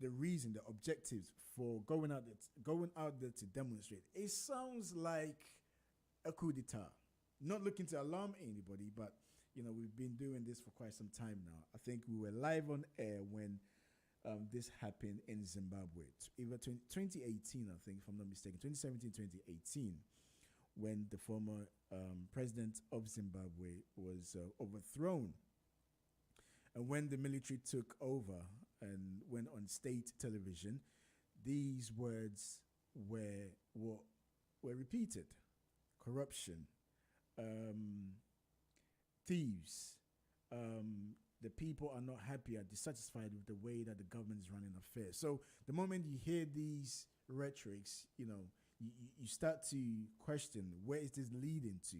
the reason, the objectives for going out there to demonstrate, it sounds like a coup d'etat. Not looking to alarm anybody, but we've been doing this for quite some time now. I think we were live on air when this happened in Zimbabwe. Even 2018, I think, if I'm not mistaken, 2017, 2018, when the former president of Zimbabwe was overthrown. And when the military took over and went on state television, these words were repeated. Corruption, thieves, the people are not happy, are dissatisfied with the way that the government is running affairs. So the moment you hear these rhetorics, you start to question, where is this leading to?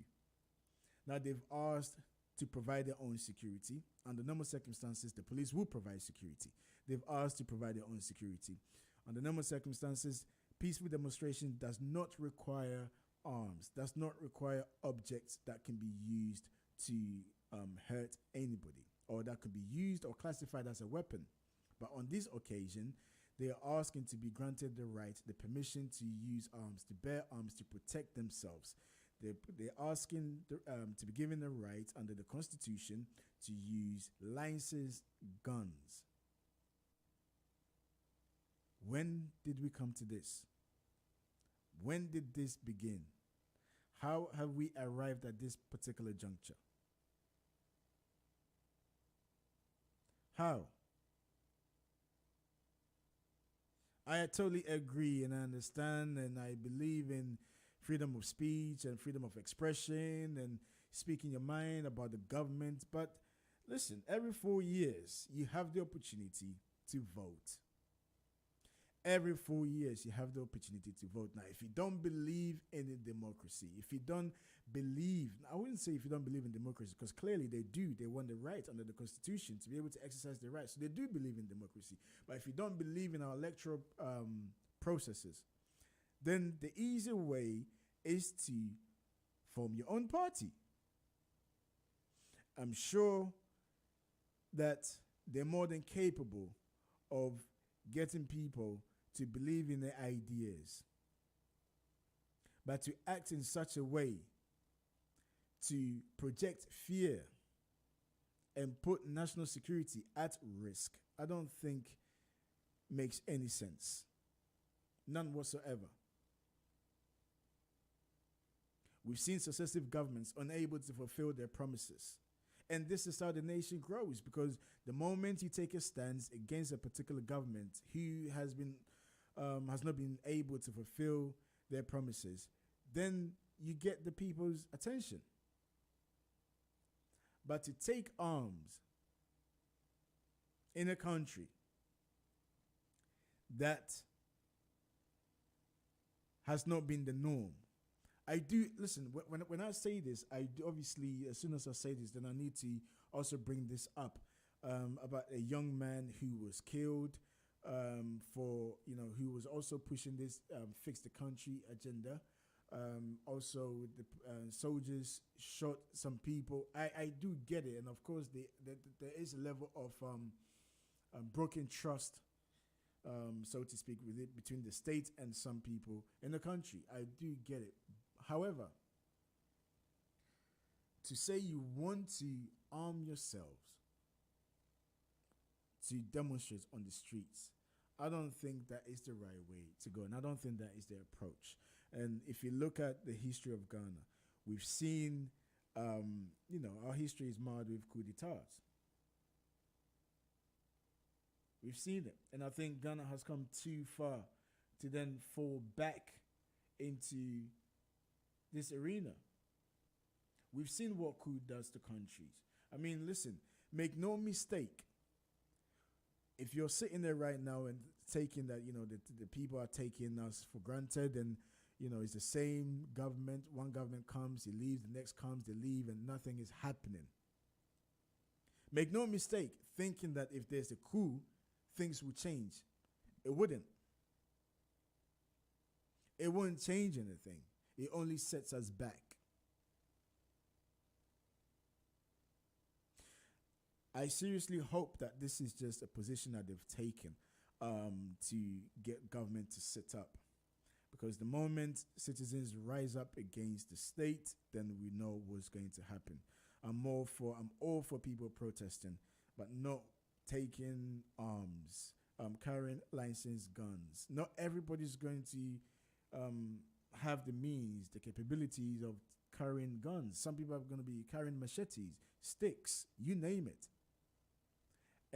Now they've asked to provide their own security. Under normal circumstances, the police will provide security. They've asked to provide their own security. Under normal circumstances, peaceful demonstration does not require arms, does not require objects that can be used to hurt anybody, or that could be used or classified as a weapon. But on this occasion, they are asking to be granted the right, the permission to use arms, to bear arms, to protect themselves. They're asking to be given the right under the Constitution to use licensed guns. When did we come to this? When did this begin? How have we arrived at this particular juncture? How? I totally agree and I understand and I believe in freedom of speech and freedom of expression and speaking your mind about the government. But listen, every 4 years, you have the opportunity to vote. Every 4 years, you have the opportunity to vote. Now, if you don't believe in democracy, if you don't believe, I wouldn't say if you don't believe in democracy, because clearly they do. They want the right under the Constitution to be able to exercise their rights. So they do believe in democracy. But if you don't believe in our electoral processes, then the easy way is to form your own party. I'm sure that they're more than capable of getting people to believe in their ideas, but to act in such a way to project fear and put national security at risk, I don't think makes any sense. None whatsoever. We've seen successive governments unable to fulfill their promises. And this is how the nation grows, because the moment you take a stance against a particular government who has not been able to fulfill their promises, then you get the people's attention. But to take arms in a country that has not been the norm. I do, listen, when I say this, I do, obviously, as soon as I say this, then I need to also bring this up about a young man who was killed who was also pushing this fix the country agenda. Also, the soldiers shot some people. I do get it. And of course, there is a level of broken trust, so to speak, with it between the state and some people in the country. I do get it. However, to say you want to arm yourselves to demonstrate on the streets, I don't think that is the right way to go. And I don't think that is the approach. And if you look at the history of Ghana, we've seen, our history is marred with coup d'etats. We've seen it. And I think Ghana has come too far to then fall back into this arena. We've seen what coup does to countries. I mean, listen, make no mistake. If you're sitting there right now and taking that, the people are taking us for granted and, it's the same government. One government comes, he leaves, the next comes, they leave, and nothing is happening. Make no mistake thinking that if there's a coup, things will change. It wouldn't. It wouldn't change anything. It only sets us back. I seriously hope that this is just a position that they've taken to get government to sit up. Because the moment citizens rise up against the state, then we know what's going to happen. I'm all for people protesting, but not taking arms, carrying licensed guns. Not everybody's going to have the means, the capabilities of carrying guns. Some people are going to be carrying machetes, sticks, you name it.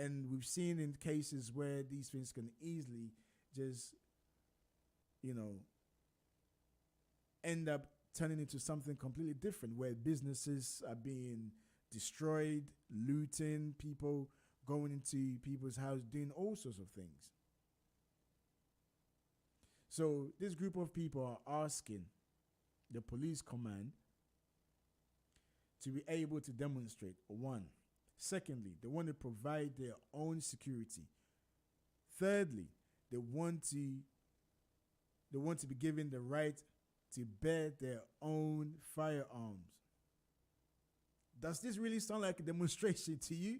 And we've seen in cases where these things can easily just, end up turning into something completely different, where businesses are being destroyed, looting, people going into people's house, doing all sorts of things. So this group of people are asking the police command to be able to demonstrate, one. Secondly, they want to provide their own security. Thirdly, they want to be given the right to bear their own firearms. Does this really sound like a demonstration to you?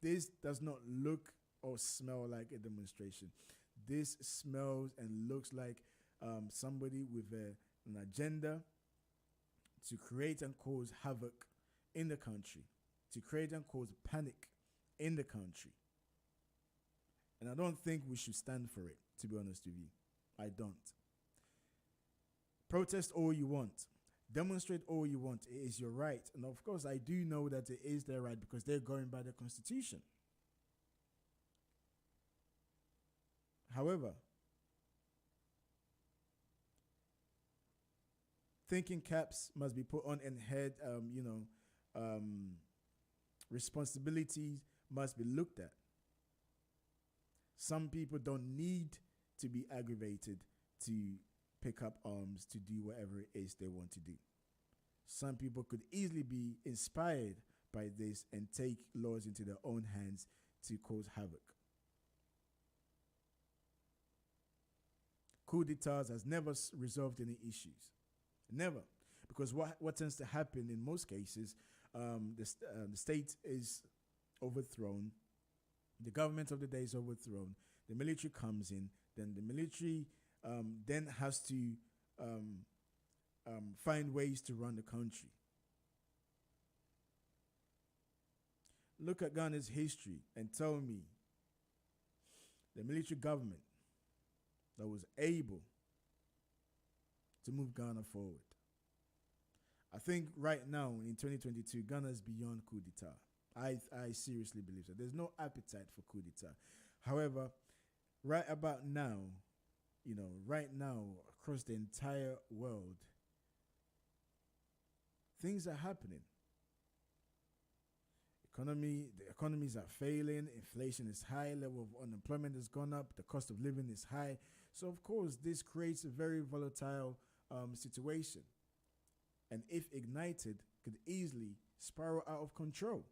This does not look or smell like a demonstration. This smells and looks like somebody with an agenda to create and cause havoc in the country, to create and cause panic in the country. And I don't think we should stand for it, to be honest with you. I don't. Protest all you want. Demonstrate all you want. It is your right. And of course, I do know that it is their right because they're going by the Constitution. However, thinking caps must be put on and head, responsibilities must be looked at. Some people don't need to be aggravated to pick up arms to do whatever it is they want to do. Some people could easily be inspired by this and take laws into their own hands to cause havoc. Coup d'etats has never resolved any issues. Never. Because what tends to happen in most cases, the state is overthrown, the government of the day is overthrown, the military comes in, then the military then has to find ways to run the country. Look at Ghana's history and tell me the military government that was able to move Ghana forward. I think right now in 2022, Ghana is beyond coup d'etat. I seriously believe that. There's no appetite for coup d'etat. However, right about now, right now across the entire world, things are happening. The economies are failing, inflation is high, level of unemployment has gone up, the cost of living is high. So of course, this creates a very volatile situation. And if ignited, could easily spiral out of control.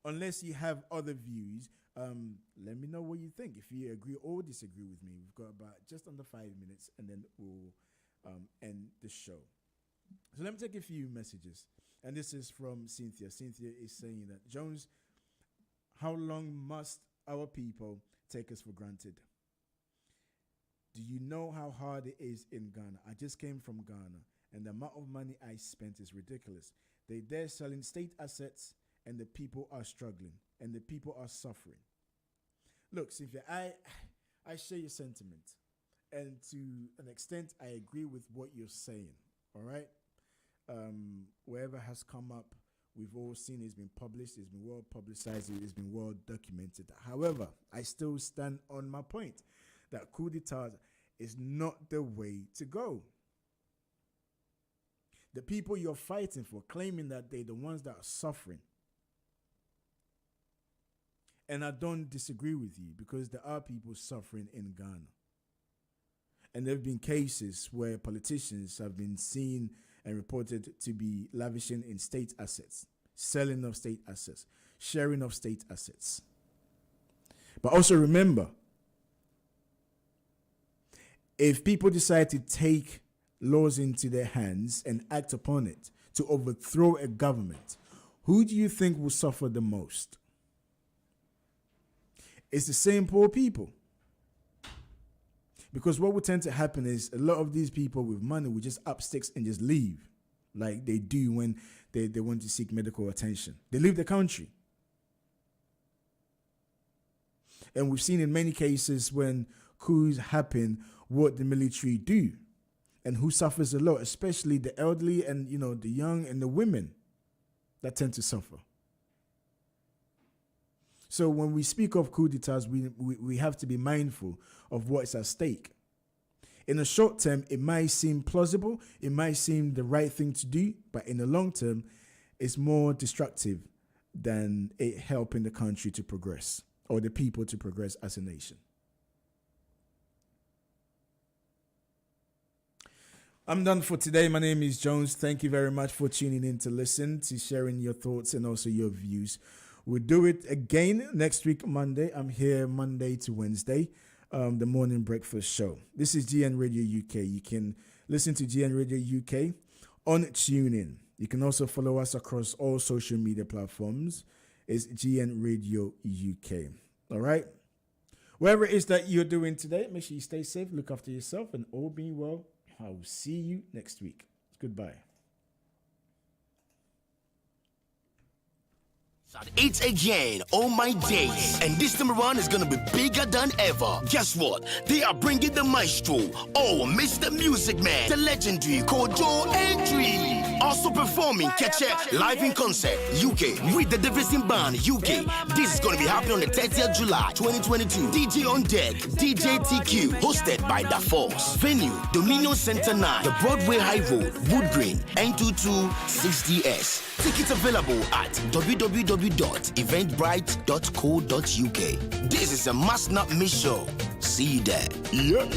Unless you have other views, let me know what you think. If you agree or disagree with me, we've got about just under 5 minutes, and then we'll end the show. So let me take a few messages. And this is from Cynthia. Cynthia is saying that, Jones, how long must our people take us for granted? Do you know how hard it is in Ghana? I just came from Ghana, and the amount of money I spent is ridiculous. They're selling state assets, and the people are struggling, and the people are suffering. Look, Cynthia, I share your sentiment, and to an extent, I agree with what you're saying, all right? Wherever has come up, we've all seen it's been published, it's been well publicized, it's been well documented. However, I still stand on my point that coup d'etat is not the way to go. The people you're fighting for, claiming that they're the ones that are suffering. And I don't disagree with you, because there are people suffering in Ghana. And there have been cases where politicians have been seen and reported to be lavishing in state assets, selling of state assets, sharing of state assets. But also remember, if people decide to take laws into their hands and act upon it to overthrow a government, who do you think will suffer the most? It's the same poor people. Because what will tend to happen is a lot of these people with money will just up sticks and just leave, like they do when they want to seek medical attention. They leave the country. And we've seen in many cases when coups happen, what the military do and who suffers a lot, especially the elderly and, the young and the women that tend to suffer. So when we speak of coup d'etats, we have to be mindful of what is at stake. In the short term, it might seem plausible, it might seem the right thing to do, but in the long term, it's more destructive than it helping the country to progress or the people to progress as a nation. I'm done for today. My name is Jones. Thank you very much for tuning in to listen, to sharing your thoughts and also your views. We'll do it again next week, Monday. I'm here Monday to Wednesday, the morning breakfast show. This is GN Radio UK. You can listen to GN Radio UK on TuneIn. You can also follow us across all social media platforms. It's GN Radio UK. All right? Wherever it is that you're doing today, make sure you stay safe, look after yourself, and all being well, I will see you next week. Goodbye. It's again, oh my days. And this time around is gonna be bigger than ever. Guess what? They are bringing the maestro, Mr. Music Man, the legendary Kojo Entry. Also performing Keche live in concert, UK, with the Division Band, UK. This is gonna be happening on the 30th July, 2022. DJ on deck, DJ TQ, hosted by Da Force. Venue, Dominion Center 9, the Broadway High Road, Wood Green, N226DS. Tickets available at www.eventbrite.co.uk. This is a must not miss show. See you there. Yeah.